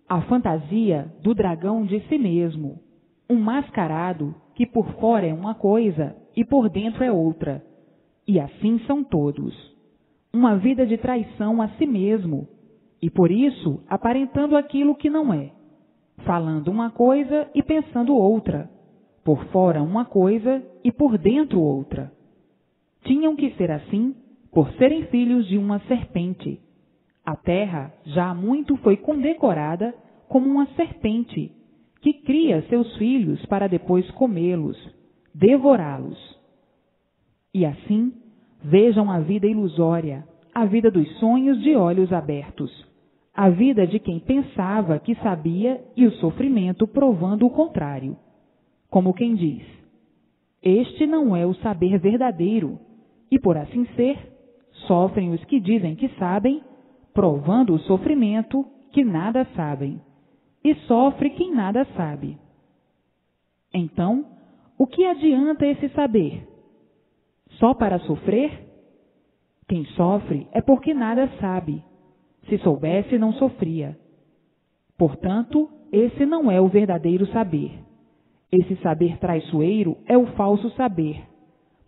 A fantasia do dragão de si mesmo, um mascarado que por fora é uma coisa e por dentro é outra. E assim são todos. Uma vida de traição a si mesmo, e por isso aparentando aquilo que não é. Falando uma coisa e pensando outra. Por fora uma coisa e por dentro outra. Tinham que ser assim por serem filhos de uma serpente. A terra já há muito foi condecorada como uma serpente, que cria seus filhos para depois comê-los, devorá-los. E assim, vejam a vida ilusória, a vida dos sonhos de olhos abertos, a vida de quem pensava que sabia e o sofrimento provando o contrário. Como quem diz, este não é o saber verdadeiro, e por assim ser, sofrem os que dizem que sabem, provando o sofrimento que nada sabem, e sofre quem nada sabe. Então, o que adianta esse saber? Só para sofrer? Quem sofre é porque nada sabe. Se soubesse, não sofria. Portanto, esse não é o verdadeiro saber. Esse saber traiçoeiro é o falso saber.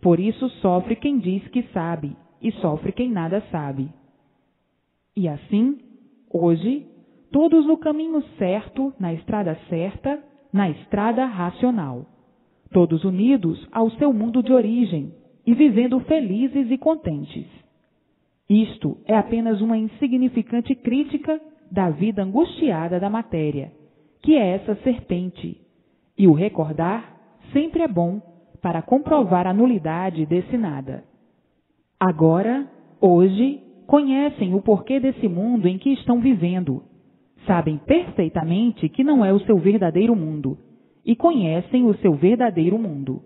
Por isso sofre quem diz que sabe, e sofre quem nada sabe. E assim, hoje, todos no caminho certo, na estrada racional. Todos unidos ao seu mundo de origem e vivendo felizes e contentes. Isto é apenas uma insignificante crítica da vida angustiada da matéria, que é essa serpente, e o recordar sempre é bom para comprovar a nulidade desse nada. Agora, hoje, conhecem o porquê desse mundo em que estão vivendo, sabem perfeitamente que não é o seu verdadeiro mundo, e conhecem o seu verdadeiro mundo.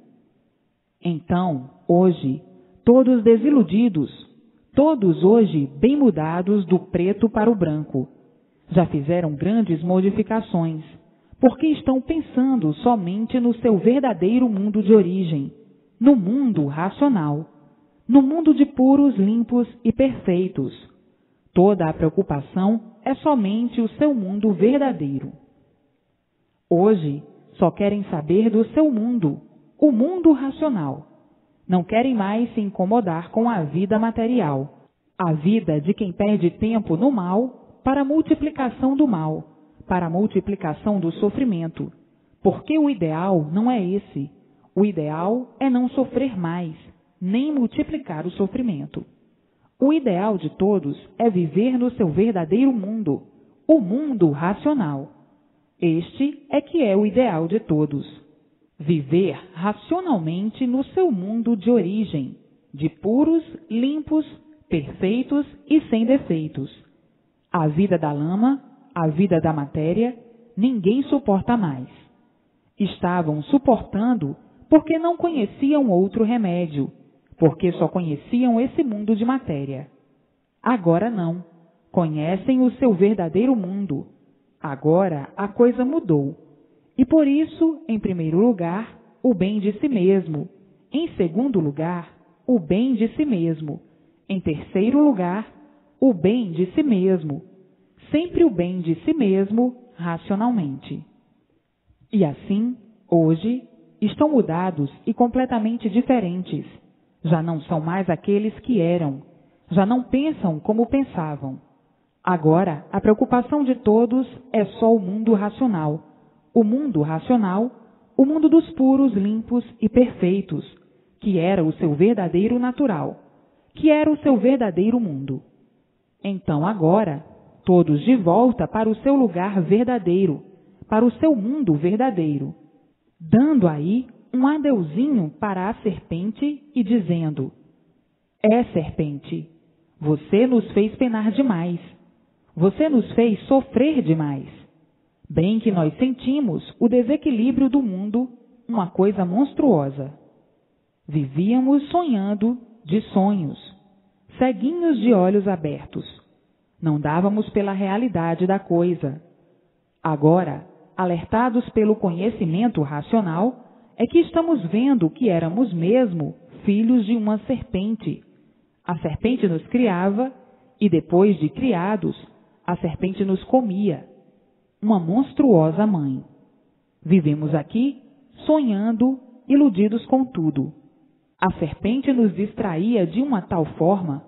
Então, hoje, todos desiludidos, todos hoje bem mudados do preto para o branco, já fizeram grandes modificações, porque estão pensando somente no seu verdadeiro mundo de origem, no mundo racional, no mundo de puros, limpos e perfeitos. Toda a preocupação é somente o seu mundo verdadeiro. Hoje, só querem saber do seu mundo, o mundo racional. Não querem mais se incomodar com a vida material, a vida de quem perde tempo no mal para a multiplicação do mal, para a multiplicação do sofrimento, porque o ideal não é esse. O ideal é não sofrer mais, nem multiplicar o sofrimento. O ideal de todos é viver no seu verdadeiro mundo, o mundo racional. Este é que é o ideal de todos. Viver racionalmente no seu mundo de origem, de puros, limpos, perfeitos e sem defeitos. A vida da lama, a vida da matéria, ninguém suporta mais. Estavam suportando porque não conheciam outro remédio, porque só conheciam esse mundo de matéria. Agora não, conhecem o seu verdadeiro mundo. Agora a coisa mudou. E por isso, em primeiro lugar, o bem de si mesmo. Em segundo lugar, o bem de si mesmo. Em terceiro lugar, o bem de si mesmo. Sempre o bem de si mesmo, racionalmente. E assim, hoje, estão mudados e completamente diferentes. Já não são mais aqueles que eram. Já não pensam como pensavam. Agora, a preocupação de todos é só o mundo racional. O mundo racional, o mundo dos puros, limpos e perfeitos, que era o seu verdadeiro natural, que era o seu verdadeiro mundo. Então agora, todos de volta para o seu lugar verdadeiro, para o seu mundo verdadeiro, dando aí um adeuzinho para a serpente e dizendo: serpente, você nos fez penar demais, você nos fez sofrer demais. Bem que nós sentimos o desequilíbrio do mundo, uma coisa monstruosa. Vivíamos sonhando de sonhos, ceguinhos de olhos abertos. Não dávamos pela realidade da coisa. Agora, alertados pelo conhecimento racional, é que estamos vendo que éramos mesmo filhos de uma serpente. A serpente nos criava e, depois de criados, a serpente nos comia. Uma monstruosa mãe. Vivemos aqui sonhando, iludidos com tudo. A serpente nos distraía de uma tal forma,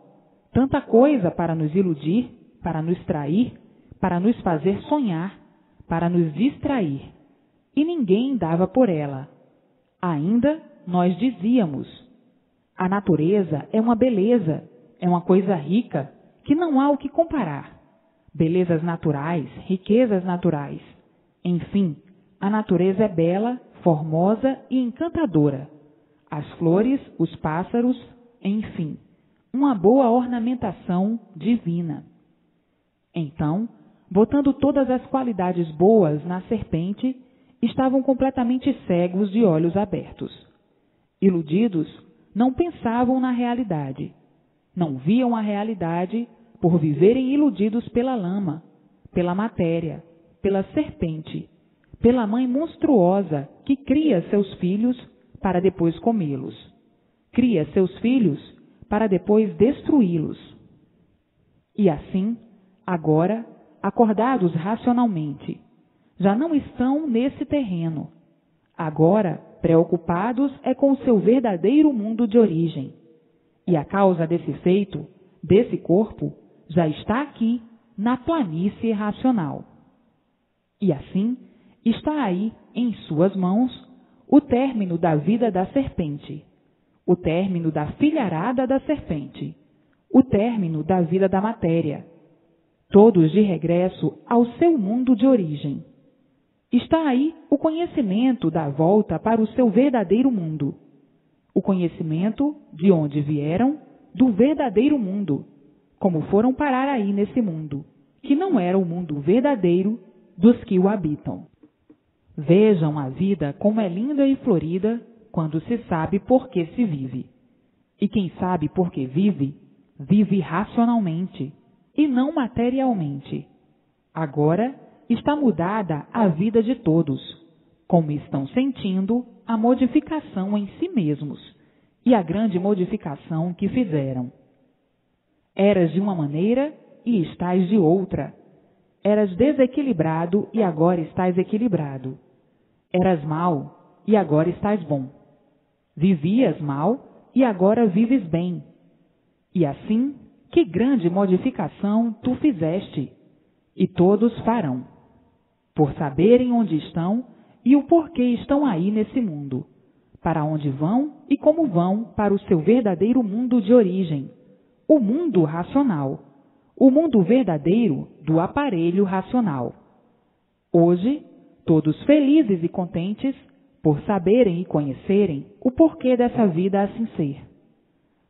tanta coisa para nos iludir, para nos trair, para nos fazer sonhar, para nos distrair. E ninguém dava por ela. Ainda nós dizíamos: a natureza é uma beleza, é uma coisa rica, que não há o que comparar. Belezas naturais, riquezas naturais. Enfim, a natureza é bela, formosa e encantadora. As flores, os pássaros, enfim, uma boa ornamentação divina. Então, botando todas as qualidades boas na serpente, estavam completamente cegos de olhos abertos. Iludidos, não pensavam na realidade. Não viam a realidade por viverem iludidos pela lama, pela matéria, pela serpente, pela mãe monstruosa que cria seus filhos para depois comê-los. Cria seus filhos para depois destruí-los. E assim, agora, acordados racionalmente, já não estão nesse terreno. Agora, preocupados é com o seu verdadeiro mundo de origem. E a causa desse feito, desse corpo, já está aqui, na planície racional. E assim, está aí, em suas mãos, o término da vida da serpente, o término da filharada da serpente, o término da vida da matéria, todos de regresso ao seu mundo de origem. Está aí o conhecimento da volta para o seu verdadeiro mundo, o conhecimento de onde vieram, do verdadeiro mundo, como foram parar aí nesse mundo, que não era o mundo verdadeiro dos que o habitam. Vejam a vida como é linda e florida quando se sabe por que se vive. E quem sabe por que vive, vive racionalmente e não materialmente. Agora está mudada a vida de todos, como estão sentindo a modificação em si mesmos e a grande modificação que fizeram. Eras de uma maneira e estás de outra. Eras desequilibrado e agora estás equilibrado. Eras mal e agora estás bom. Vivias mal e agora vives bem. E assim, que grande modificação tu fizeste, e todos farão, por saberem onde estão e o porquê estão aí nesse mundo, para onde vão e como vão para o seu verdadeiro mundo de origem, o mundo racional, o mundo verdadeiro do aparelho racional. Hoje, todos felizes e contentes por saberem e conhecerem o porquê dessa vida assim ser.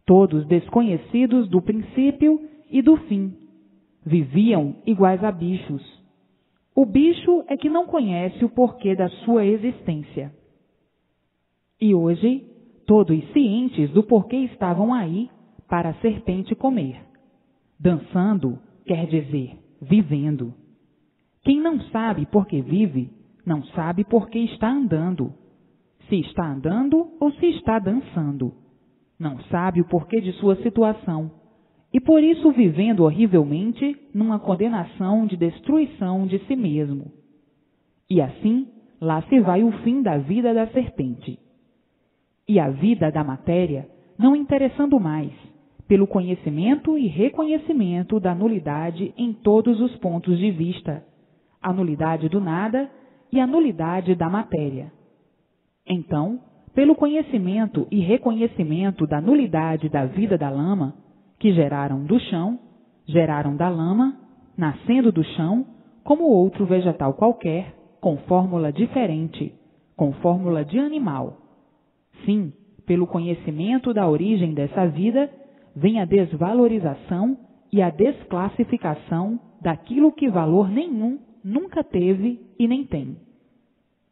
Todos desconhecidos do princípio e do fim. Viviam iguais a bichos. O bicho é que não conhece o porquê da sua existência. E hoje, todos cientes do porquê estavam aí para a serpente comer. Dançando quer dizer vivendo. Quem não sabe por que vive, não sabe por que está andando. Se está andando ou se está dançando. Não sabe o porquê de sua situação. E por isso vivendo horrivelmente numa condenação de destruição de si mesmo. E assim, lá se vai o fim da vida da serpente. E a vida da matéria não interessando mais, pelo conhecimento e reconhecimento da nulidade em todos os pontos de vista, a nulidade do nada e a nulidade da matéria. Então, pelo conhecimento e reconhecimento da nulidade da vida da lama, que geraram do chão, geraram da lama, nascendo do chão, como outro vegetal qualquer, com fórmula diferente, com fórmula de animal. Sim, pelo conhecimento da origem dessa vida, vem a desvalorização e a desclassificação daquilo que valor nenhum nunca teve e nem tem.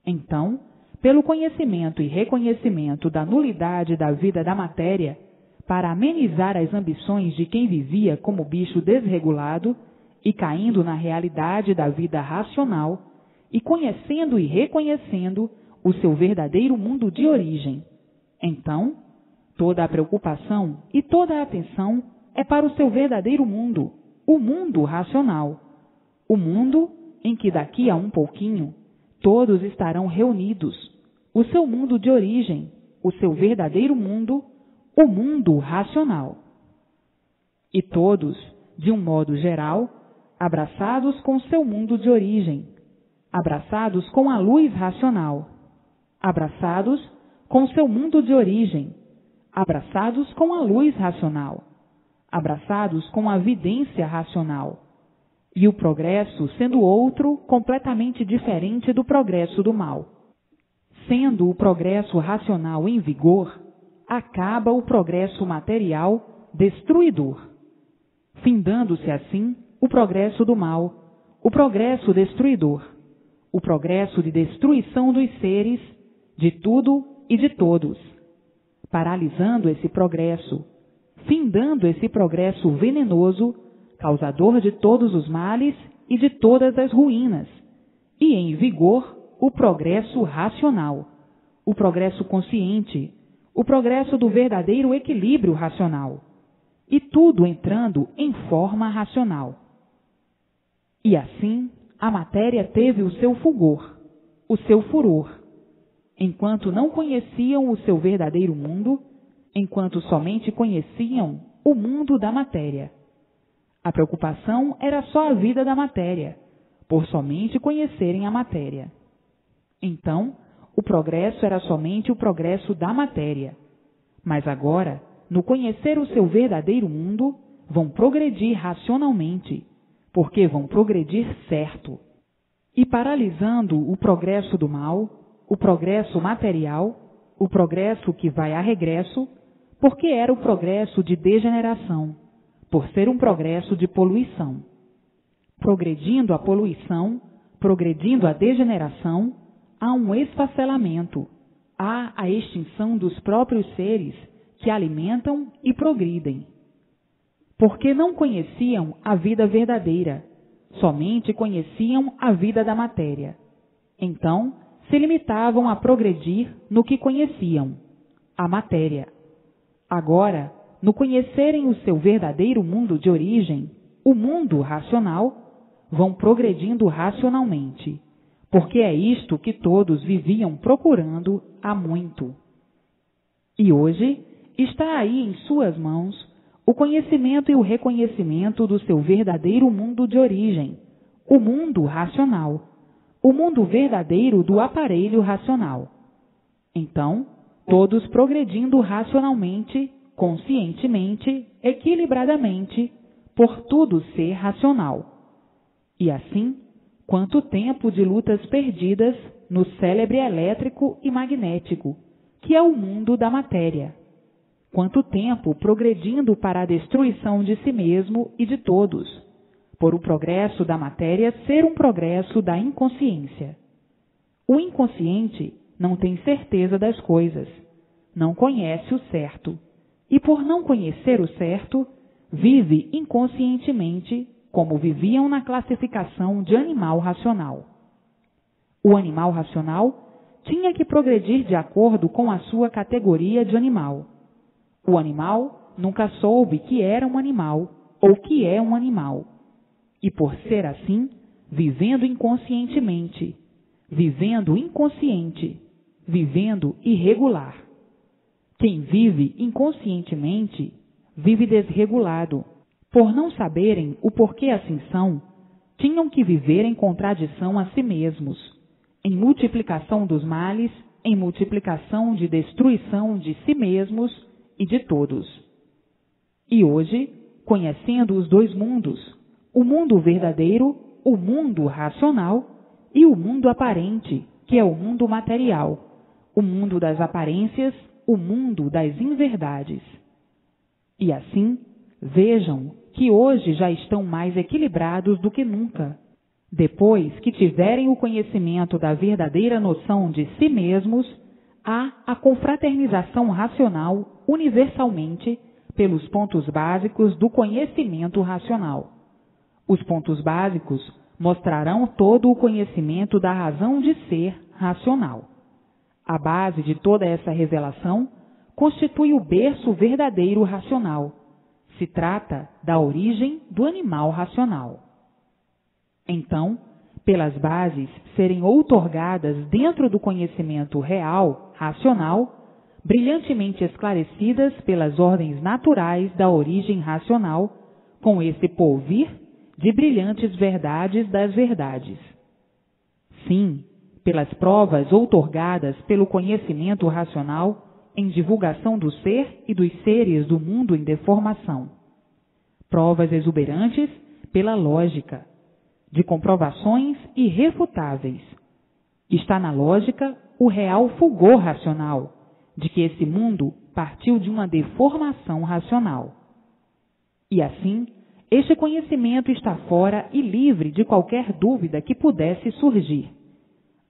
Então, pelo conhecimento e reconhecimento da nulidade da vida da matéria, para amenizar as ambições de quem vivia como bicho desregulado e caindo na realidade da vida racional e conhecendo e reconhecendo o seu verdadeiro mundo de origem. Então, toda a preocupação e toda a atenção é para o seu verdadeiro mundo, o mundo racional. O mundo em que daqui a um pouquinho todos estarão reunidos, o seu mundo de origem, o seu verdadeiro mundo, o mundo racional. E todos, de um modo geral, abraçados com seu mundo de origem, abraçados com a luz racional, abraçados com seu mundo de origem, abraçados com a luz racional, abraçados com a vidência racional, e o progresso sendo outro completamente diferente do progresso do mal. Sendo o progresso racional em vigor, acaba o progresso material destruidor, findando-se assim o progresso do mal, o progresso destruidor, o progresso de destruição dos seres, de tudo e de todos, paralisando esse progresso, findando esse progresso venenoso, causador de todos os males e de todas as ruínas, e em vigor o progresso racional, o progresso consciente, o progresso do verdadeiro equilíbrio racional, e tudo entrando em forma racional. E assim a matéria teve o seu fulgor, o seu furor, enquanto não conheciam o seu verdadeiro mundo, enquanto somente conheciam o mundo da matéria. A preocupação era só a vida da matéria, por somente conhecerem a matéria. Então, o progresso era somente o progresso da matéria. Mas agora, no conhecer o seu verdadeiro mundo, vão progredir racionalmente, porque vão progredir certo. E paralisando o progresso do mal, o progresso material, o progresso que vai a regresso, porque era o progresso de degeneração, por ser um progresso de poluição. Progredindo a poluição, progredindo a degeneração, há um esfacelamento, há a extinção dos próprios seres que alimentam e progridem. Porque não conheciam a vida verdadeira, somente conheciam a vida da matéria. Então, se limitavam a progredir no que conheciam, a matéria. Agora, no conhecerem o seu verdadeiro mundo de origem, o mundo racional, vão progredindo racionalmente, porque é isto que todos viviam procurando há muito. E hoje está aí em suas mãos o conhecimento e o reconhecimento do seu verdadeiro mundo de origem, o mundo racional, o mundo verdadeiro do aparelho racional. Então, todos progredindo racionalmente, conscientemente, equilibradamente, por tudo ser racional. E assim, quanto tempo de lutas perdidas no célebre elétrico e magnético, que é o mundo da matéria. Quanto tempo progredindo para a destruição de si mesmo e de todos, por o progresso da matéria ser um progresso da inconsciência. O inconsciente não tem certeza das coisas, não conhece o certo, e por não conhecer o certo, vive inconscientemente como viviam na classificação de animal racional. O animal racional tinha que progredir de acordo com a sua categoria de animal. O animal nunca soube que era um animal ou que é um animal. E por ser assim, vivendo inconscientemente, vivendo inconsciente, vivendo irregular. Quem vive inconscientemente, vive desregulado. Por não saberem o porquê assim são, tinham que viver em contradição a si mesmos, em multiplicação dos males, em multiplicação de destruição de si mesmos e de todos. E hoje, conhecendo os dois mundos, o mundo verdadeiro, o mundo racional, e o mundo aparente, que é o mundo material, o mundo das aparências, o mundo das inverdades. E assim, vejam que hoje já estão mais equilibrados do que nunca, depois que tiverem o conhecimento da verdadeira noção de si mesmos, há a confraternização racional universalmente pelos pontos básicos do conhecimento racional. Os pontos básicos mostrarão todo o conhecimento da razão de ser racional. A base de toda essa revelação constitui o berço verdadeiro racional. Se trata da origem do animal racional. Então, pelas bases serem outorgadas dentro do conhecimento real, racional, brilhantemente esclarecidas pelas ordens naturais da origem racional, com esse porvir de brilhantes verdades das verdades. Sim, pelas provas outorgadas pelo conhecimento racional em divulgação do ser e dos seres do mundo em deformação. Provas exuberantes pela lógica, de comprovações irrefutáveis. Está na lógica o real fulgor racional, de que esse mundo partiu de uma deformação racional. E assim, este conhecimento está fora e livre de qualquer dúvida que pudesse surgir.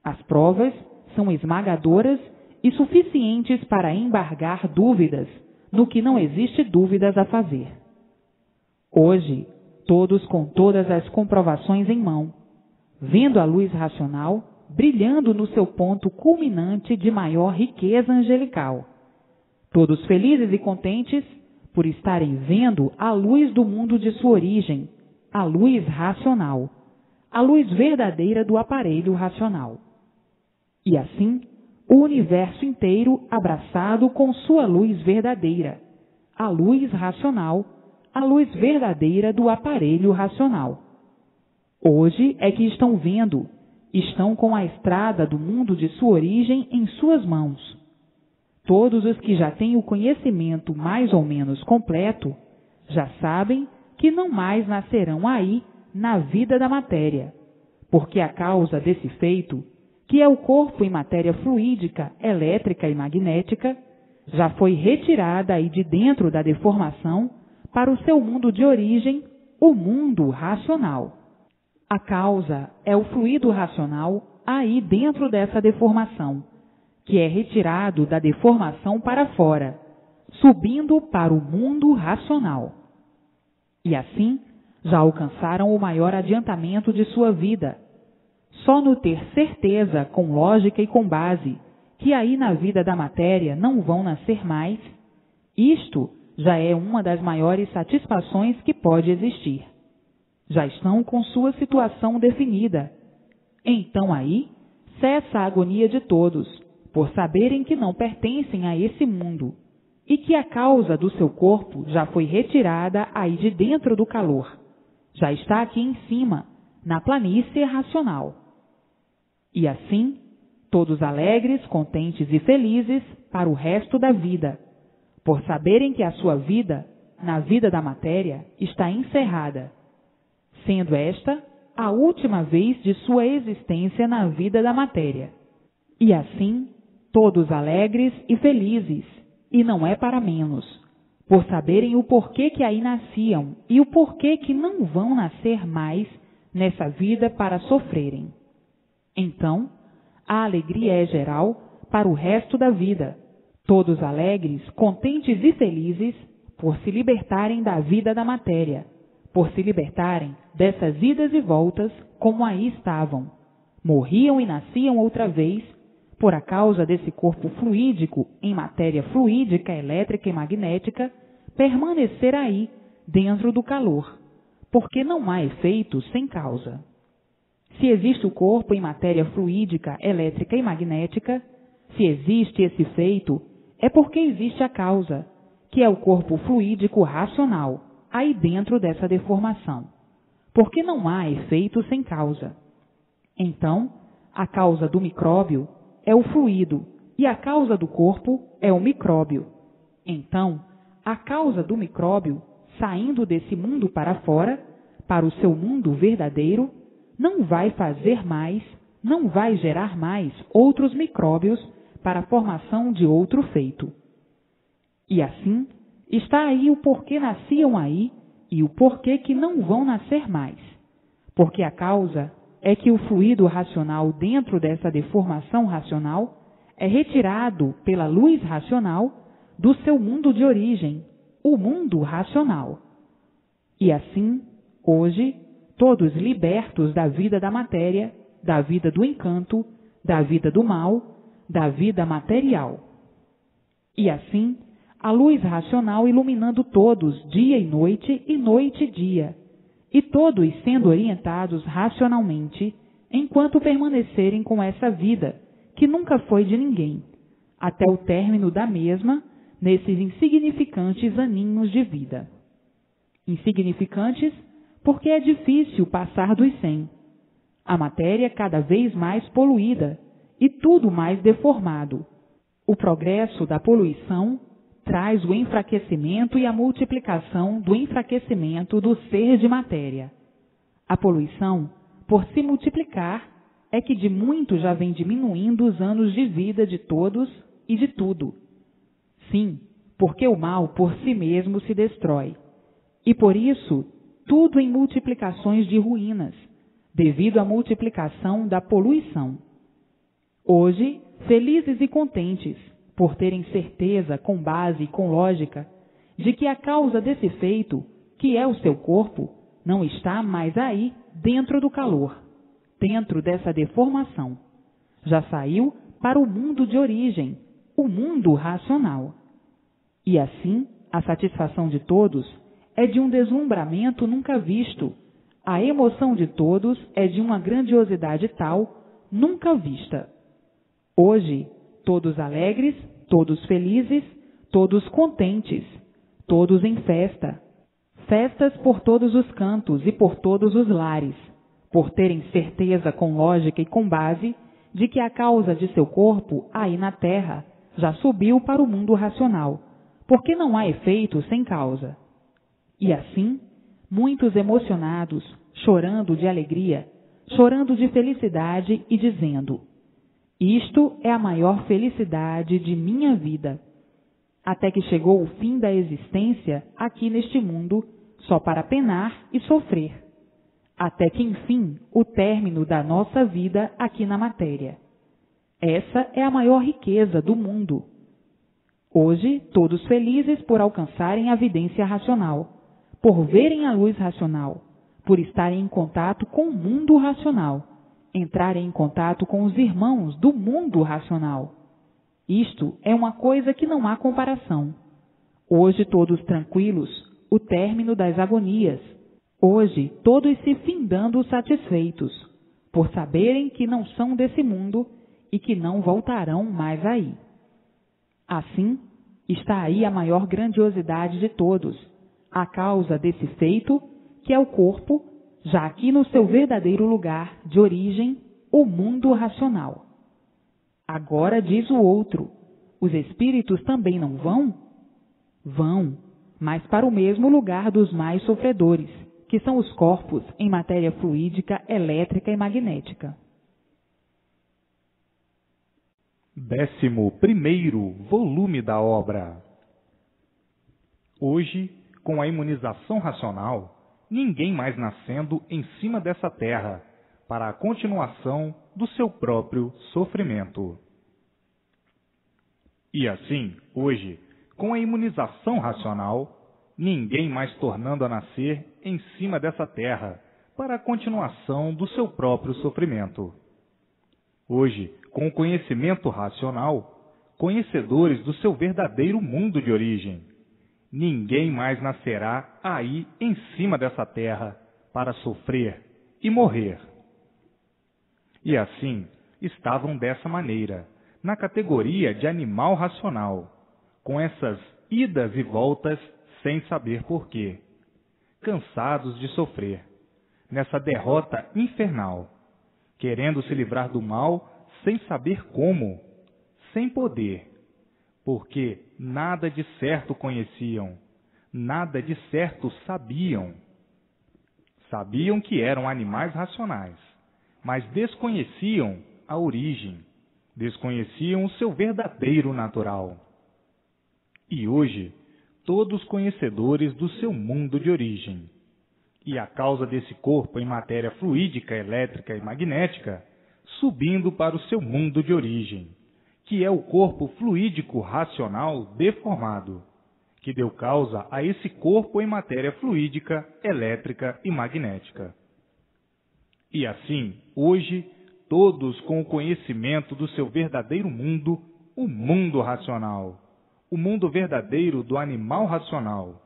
As provas são esmagadoras e suficientes para embargar dúvidas no que não existe dúvidas a fazer. Hoje, todos com todas as comprovações em mão, vendo a luz racional brilhando no seu ponto culminante de maior riqueza angelical. Todos felizes e contentes por estarem vendo a luz do mundo de sua origem, a luz racional, a luz verdadeira do aparelho racional. E assim, o universo inteiro abraçado com sua luz verdadeira, a luz racional, a luz verdadeira do aparelho racional. Hoje é que estão vendo, estão com a estrada do mundo de sua origem em suas mãos. Todos os que já têm o conhecimento mais ou menos completo, já sabem que não mais nascerão aí na vida da matéria, porque a causa desse feito, que é o corpo em matéria fluídica, elétrica e magnética, já foi retirada aí de dentro da deformação para o seu mundo de origem, o mundo racional. A causa é o fluido racional aí dentro dessa deformação, que é retirado da deformação para fora, subindo para o mundo racional. E assim, já alcançaram o maior adiantamento de sua vida. Só no ter certeza, com lógica e com base, que aí na vida da matéria não vão nascer mais, isto já é uma das maiores satisfações que pode existir. Já estão com sua situação definida. Então aí cessa a agonia de todos, por saberem que não pertencem a esse mundo, e que a causa do seu corpo já foi retirada aí de dentro do calor. Já está aqui em cima, na planície racional. E assim, todos alegres, contentes e felizes para o resto da vida, por saberem que a sua vida, na vida da matéria, está encerrada, sendo esta a última vez de sua existência na vida da matéria. E assim, todos alegres e felizes, e não é para menos, por saberem o porquê que aí nasciam e o porquê que não vão nascer mais nessa vida para sofrerem. Então, a alegria é geral para o resto da vida, todos alegres, contentes e felizes por se libertarem da vida da matéria, por se libertarem dessas idas e voltas como aí estavam. Morriam e nasciam outra vez, por a causa desse corpo fluídico em matéria fluídica, elétrica e magnética, permanecer aí, dentro do calor, porque não há efeito sem causa. Se existe o corpo em matéria fluídica, elétrica e magnética, se existe esse efeito, é porque existe a causa, que é o corpo fluídico racional, aí dentro dessa deformação, porque não há efeito sem causa. Então, a causa do micróbio é o fluido e a causa do corpo é o micróbio. Então, a causa do micróbio, saindo desse mundo para fora, para o seu mundo verdadeiro, não vai fazer mais, não vai gerar mais outros micróbios para a formação de outro feito. E assim, está aí o porquê nasciam aí e o porquê que não vão nascer mais. Porque a causa é que o fluido racional dentro dessa deformação racional é retirado pela luz racional do seu mundo de origem, o mundo racional. E assim, hoje, todos libertos da vida da matéria, da vida do encanto, da vida do mal, da vida material. E assim, a luz racional iluminando todos dia e noite e dia, e todos sendo orientados racionalmente, enquanto permanecerem com essa vida, que nunca foi de ninguém, até o término da mesma, nesses insignificantes aninhos de vida. Insignificantes porque é difícil passar dos 100. A matéria cada vez mais poluída e tudo mais deformado. O progresso da poluição traz o enfraquecimento e a multiplicação do enfraquecimento do ser de matéria. A poluição, por se multiplicar, é que de muito já vem diminuindo os anos de vida de todos e de tudo. Sim, porque o mal por si mesmo se destrói. E por isso, tudo em multiplicações de ruínas, devido à multiplicação da poluição. Hoje, felizes e contentes, por terem certeza, com base e com lógica, de que a causa desse feito, que é o seu corpo, não está mais aí, dentro do calor, dentro dessa deformação. Já saiu para o mundo de origem, o mundo racional. E assim, a satisfação de todos é de um deslumbramento nunca visto. A emoção de todos é de uma grandiosidade tal, nunca vista. Hoje, todos alegres, todos felizes, todos contentes, todos em festa. Festas por todos os cantos e por todos os lares, por terem certeza com lógica e com base de que a causa de seu corpo, aí na terra, já subiu para o mundo racional, porque não há efeito sem causa. E assim, muitos emocionados, chorando de alegria, chorando de felicidade e dizendo: isto é a maior felicidade de minha vida. Até que chegou o fim da existência aqui neste mundo, só para penar e sofrer. Até que, enfim, o término da nossa vida aqui na matéria. Essa é a maior riqueza do mundo. Hoje, todos felizes por alcançarem a vidência racional, por verem a luz racional, por estarem em contato com o mundo racional, entrarem em contato com os irmãos do mundo racional. Isto é uma coisa que não há comparação. Hoje todos tranquilos, o término das agonias. Hoje todos se findando satisfeitos, por saberem que não são desse mundo e que não voltarão mais aí. Assim, está aí a maior grandiosidade de todos, a causa desse feito, que é o corpo, já aqui no seu verdadeiro lugar de origem, o mundo racional. Agora diz o outro: os espíritos também não vão? Vão, mas para o mesmo lugar dos mais sofredores, que são os corpos em matéria fluídica, elétrica e magnética. 11º volume da obra. Hoje, com a imunização racional, ninguém mais nascendo em cima dessa terra, para a continuação do seu próprio sofrimento. E assim, hoje, com a imunização racional, ninguém mais tornando a nascer em cima dessa terra, para a continuação do seu próprio sofrimento. Hoje, com o conhecimento racional, conhecedores do seu verdadeiro mundo de origem, ninguém mais nascerá aí em cima dessa terra para sofrer e morrer. E assim, estavam dessa maneira, na categoria de animal racional, com essas idas e voltas sem saber porquê, cansados de sofrer, nessa derrota infernal, querendo se livrar do mal sem saber como, sem poder, porque nada de certo conheciam, nada de certo sabiam. Sabiam que eram animais racionais, mas desconheciam a origem, desconheciam o seu verdadeiro natural. E hoje, todos conhecedores do seu mundo de origem, e a causa desse corpo em matéria fluídica, elétrica e magnética, subindo para o seu mundo de origem, que é o corpo fluídico racional deformado, que deu causa a esse corpo em matéria fluídica, elétrica e magnética. E assim, hoje, todos com o conhecimento do seu verdadeiro mundo, o mundo racional, o mundo verdadeiro do animal racional,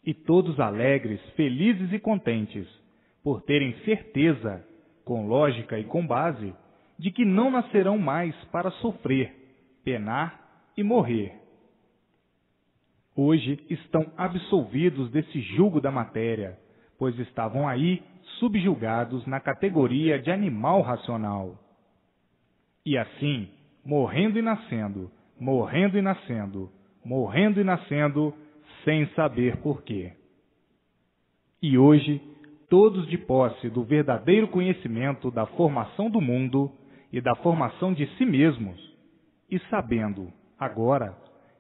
e todos alegres, felizes e contentes, por terem certeza, com lógica e com base, de que não nascerão mais para sofrer, penar e morrer. Hoje estão absolvidos desse jugo da matéria, pois estavam aí subjugados na categoria de animal racional. E assim, morrendo e nascendo, morrendo e nascendo, morrendo e nascendo, sem saber porquê. E hoje, todos de posse do verdadeiro conhecimento da formação do mundo e da formação de si mesmos, e sabendo, agora,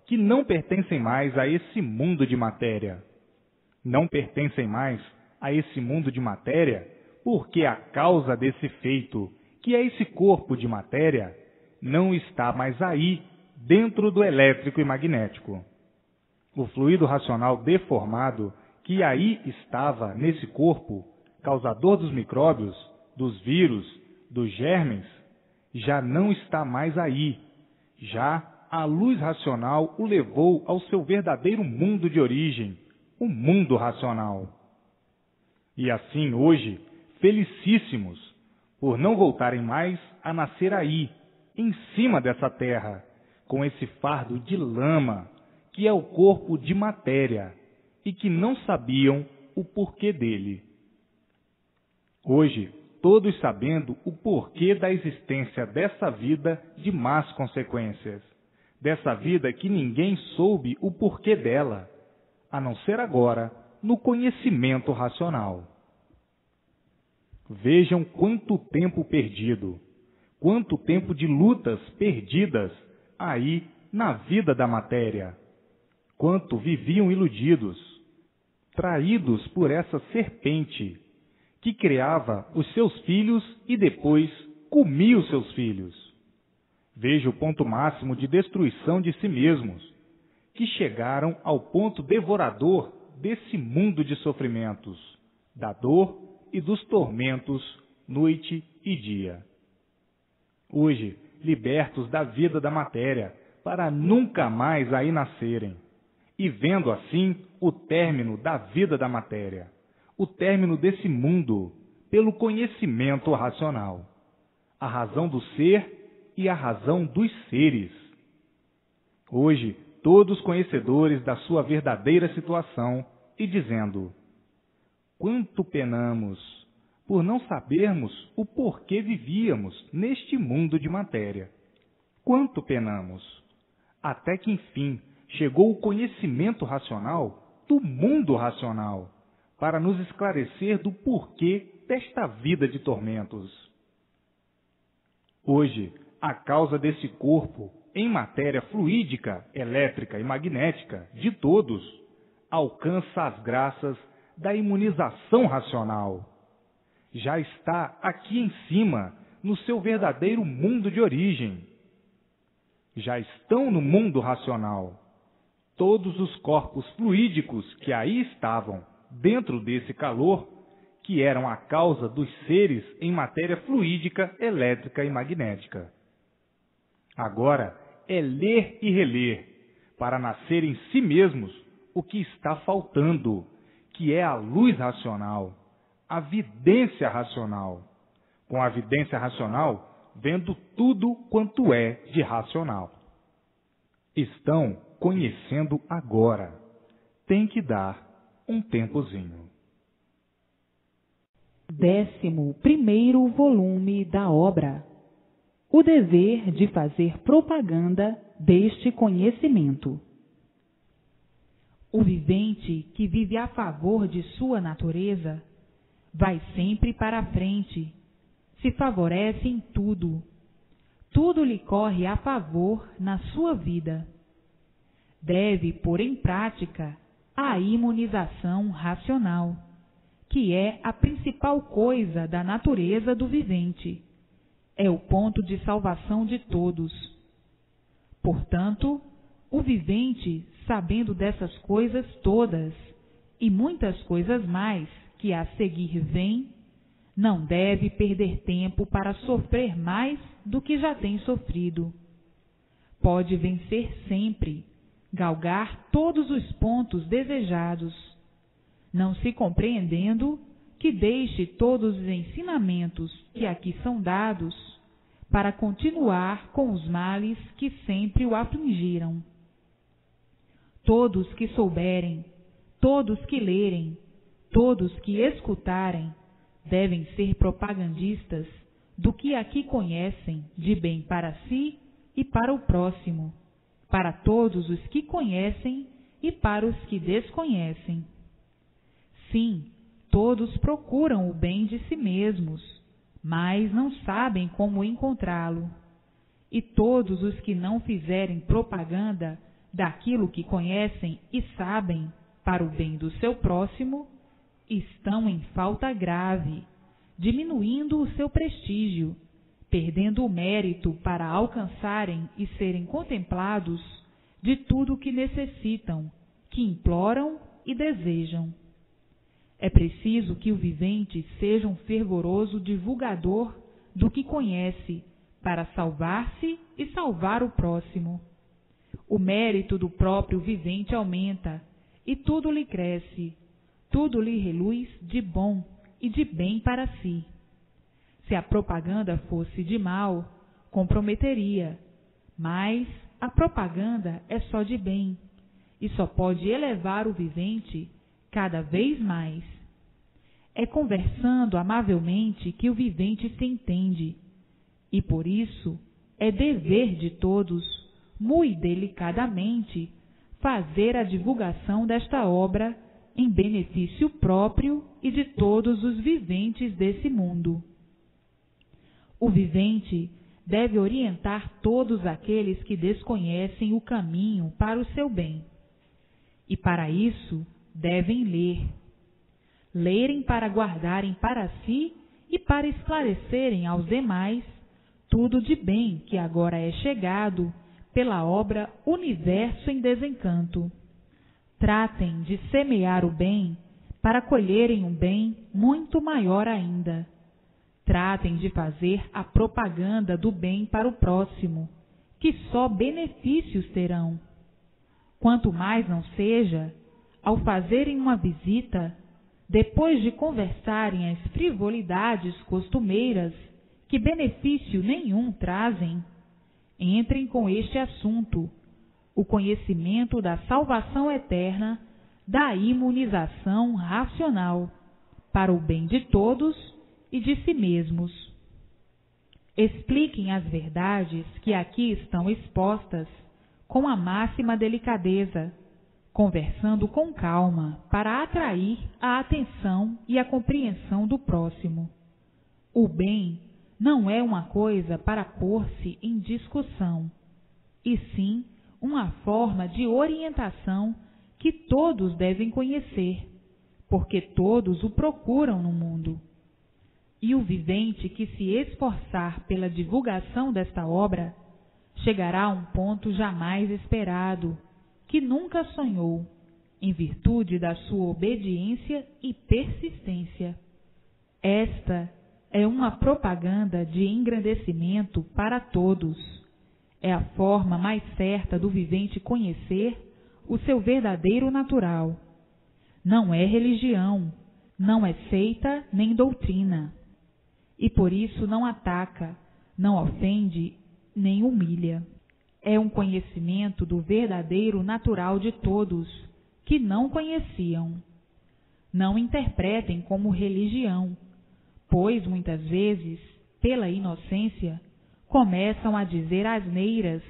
que não pertencem mais a esse mundo de matéria. Não pertencem mais a esse mundo de matéria porque a causa desse feito, que é esse corpo de matéria, não está mais aí, dentro do elétrico e magnético. O fluido racional deformado, que aí estava nesse corpo, causador dos micróbios, dos vírus, dos germes, já não está mais aí. Já a luz racional o levou ao seu verdadeiro mundo de origem, o mundo racional. E assim, hoje, felicíssimos, por não voltarem mais a nascer aí, em cima dessa terra, com esse fardo de lama, que é o corpo de matéria, e que não sabiam o porquê dele. Hoje, todos sabendo o porquê da existência dessa vida de más consequências, dessa vida que ninguém soube o porquê dela, a não ser agora no conhecimento racional. Vejam quanto tempo perdido, quanto tempo de lutas perdidas aí na vida da matéria, quanto viviam iludidos, traídos por essa serpente que criava os seus filhos e depois comia os seus filhos. Veja o ponto máximo de destruição de si mesmos, que chegaram ao ponto devorador desse mundo de sofrimentos, da dor e dos tormentos, noite e dia. Hoje, libertos da vida da matéria, para nunca mais aí nascerem, e vendo assim o término da vida da matéria, o término desse mundo, pelo conhecimento racional, a razão do ser e a razão dos seres. Hoje, todos conhecedores da sua verdadeira situação e dizendo: quanto penamos por não sabermos o porquê vivíamos neste mundo de matéria. Quanto penamos, até que enfim chegou o conhecimento racional do mundo racional, para nos esclarecer do porquê desta vida de tormentos. Hoje, a causa desse corpo, em matéria fluídica, elétrica e magnética, de todos, alcança as graças da imunização racional. Já está aqui em cima, no seu verdadeiro mundo de origem. Já estão no mundo racional. Todos os corpos fluídicos que aí estavam, dentro desse calor, que eram a causa dos seres em matéria fluídica, elétrica e magnética. Agora é ler e reler, para nascer em si mesmos o que está faltando, que é a luz racional, a vidência racional. Com a vidência racional, vendo tudo quanto é de racional. Estão conhecendo agora. Tem que dar um tempozinho. 11º volume da obra. O dever de fazer propaganda deste conhecimento. O vivente que vive a favor de sua natureza vai sempre para a frente, se favorece em tudo. Tudo lhe corre a favor na sua vida. Deve pôr em prática a imunização racional, que é a principal coisa da natureza do vivente. É o ponto de salvação de todos. Portanto, O vivente, sabendo dessas coisas todas, e muitas coisas mais que a seguir vêm, não deve perder tempo para sofrer mais do que já tem sofrido. Pode vencer sempre, galgar todos os pontos desejados, não se compreendendo que deixe todos os ensinamentos que aqui são dados para continuar com os males que sempre o afligiram. Todos que souberem, todos que lerem, todos que escutarem, devem ser propagandistas do que aqui conhecem de bem para si e para o próximo, para todos os que conhecem e para os que desconhecem. Sim, todos procuram o bem de si mesmos, mas não sabem como encontrá-lo. E todos os que não fizerem propaganda daquilo que conhecem e sabem para o bem do seu próximo, estão em falta grave, diminuindo o seu prestígio, perdendo o mérito para alcançarem e serem contemplados de tudo o que necessitam, que imploram e desejam. É preciso que o vivente seja um fervoroso divulgador do que conhece, para salvar-se e salvar o próximo. O mérito do próprio vivente aumenta, e tudo lhe cresce, tudo lhe reluz de bom e de bem para si. Se a propaganda fosse de mal, comprometeria, mas a propaganda é só de bem, e só pode elevar o vivente cada vez mais. É conversando amavelmente que o vivente se entende, e por isso é dever de todos, muito delicadamente, fazer a divulgação desta obra em benefício próprio e de todos os viventes desse mundo. O vivente deve orientar todos aqueles que desconhecem o caminho para o seu bem. E para isso devem ler. Lerem para guardarem para si e para esclarecerem aos demais tudo de bem que agora é chegado pela obra Universo em Desencanto. Tratem de semear o bem para colherem um bem muito maior ainda. Tratem de fazer a propaganda do bem para o próximo, que só benefícios terão. Quanto mais não seja, ao fazerem uma visita, depois de conversarem as frivolidades costumeiras, que benefício nenhum trazem, entrem com este assunto, o conhecimento da salvação eterna, da imunização racional, para o bem de todos e de si mesmos. Expliquem as verdades que aqui estão expostas com a máxima delicadeza, conversando com calma para atrair a atenção e a compreensão do próximo. O bem não é uma coisa para pôr-se em discussão, e sim uma forma de orientação que todos devem conhecer, porque todos o procuram no mundo. E o vivente que se esforçar pela divulgação desta obra chegará a um ponto jamais esperado, que nunca sonhou, em virtude da sua obediência e persistência. Esta é uma propaganda de engrandecimento para todos. É a forma mais certa do vivente conhecer o seu verdadeiro natural. Não é religião, não é seita nem doutrina. E por isso não ataca, não ofende, nem humilha. É um conhecimento do verdadeiro natural de todos, que não conheciam. Não interpretem como religião, pois muitas vezes, pela inocência, começam a dizer asneiras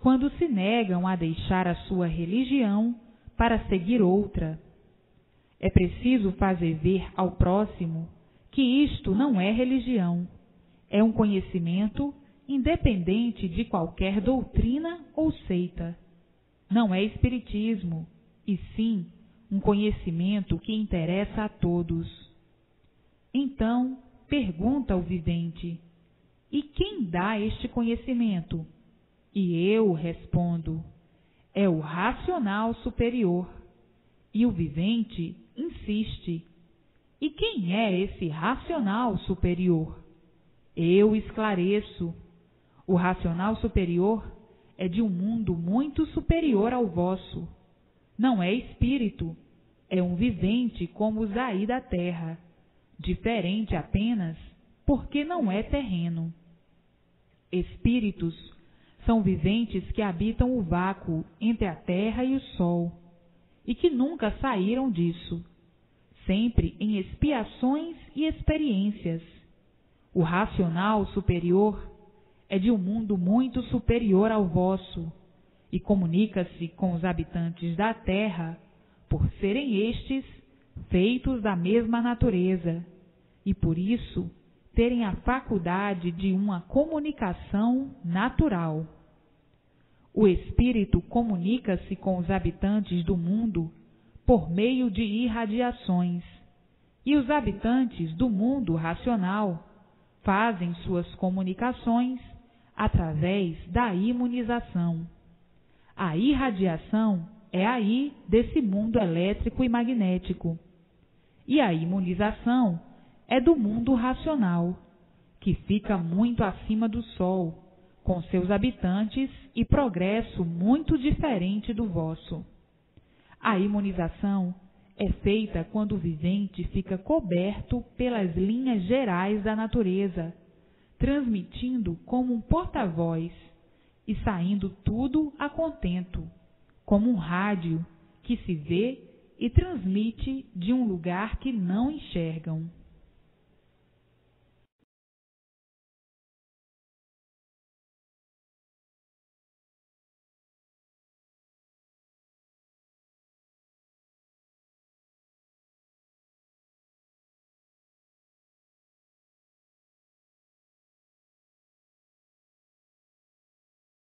quando se negam a deixar a sua religião para seguir outra. É preciso fazer ver ao próximo que isto não é religião, é um conhecimento independente de qualquer doutrina ou seita. Não é espiritismo, e sim um conhecimento que interessa a todos. Então, pergunta o vivente: e quem dá este conhecimento? E eu respondo: é o racional superior, e o vivente insiste. E quem é esse racional superior? Eu esclareço. O racional superior é de um mundo muito superior ao vosso. Não é espírito, é um vivente como os aí da terra, diferente apenas porque não é terreno. Espíritos são viventes que habitam o vácuo entre a terra e o sol, e que nunca saíram disso, sempre em expiações e experiências. O racional superior é de um mundo muito superior ao vosso, e comunica-se com os habitantes da terra, por serem estes feitos da mesma natureza, e por isso terem a faculdade de uma comunicação natural. O espírito comunica-se com os habitantes do mundo por meio de irradiações, e os habitantes do mundo racional fazem suas comunicações através da imunização. A irradiação é aí desse mundo elétrico e magnético, e a imunização é do mundo racional, que fica muito acima do Sol, com seus habitantes e progresso muito diferente do vosso. A imunização é feita quando o vivente fica coberto pelas linhas gerais da natureza, transmitindo como um porta-voz e saindo tudo a contento, como um rádio que se vê e transmite de um lugar que não enxergam.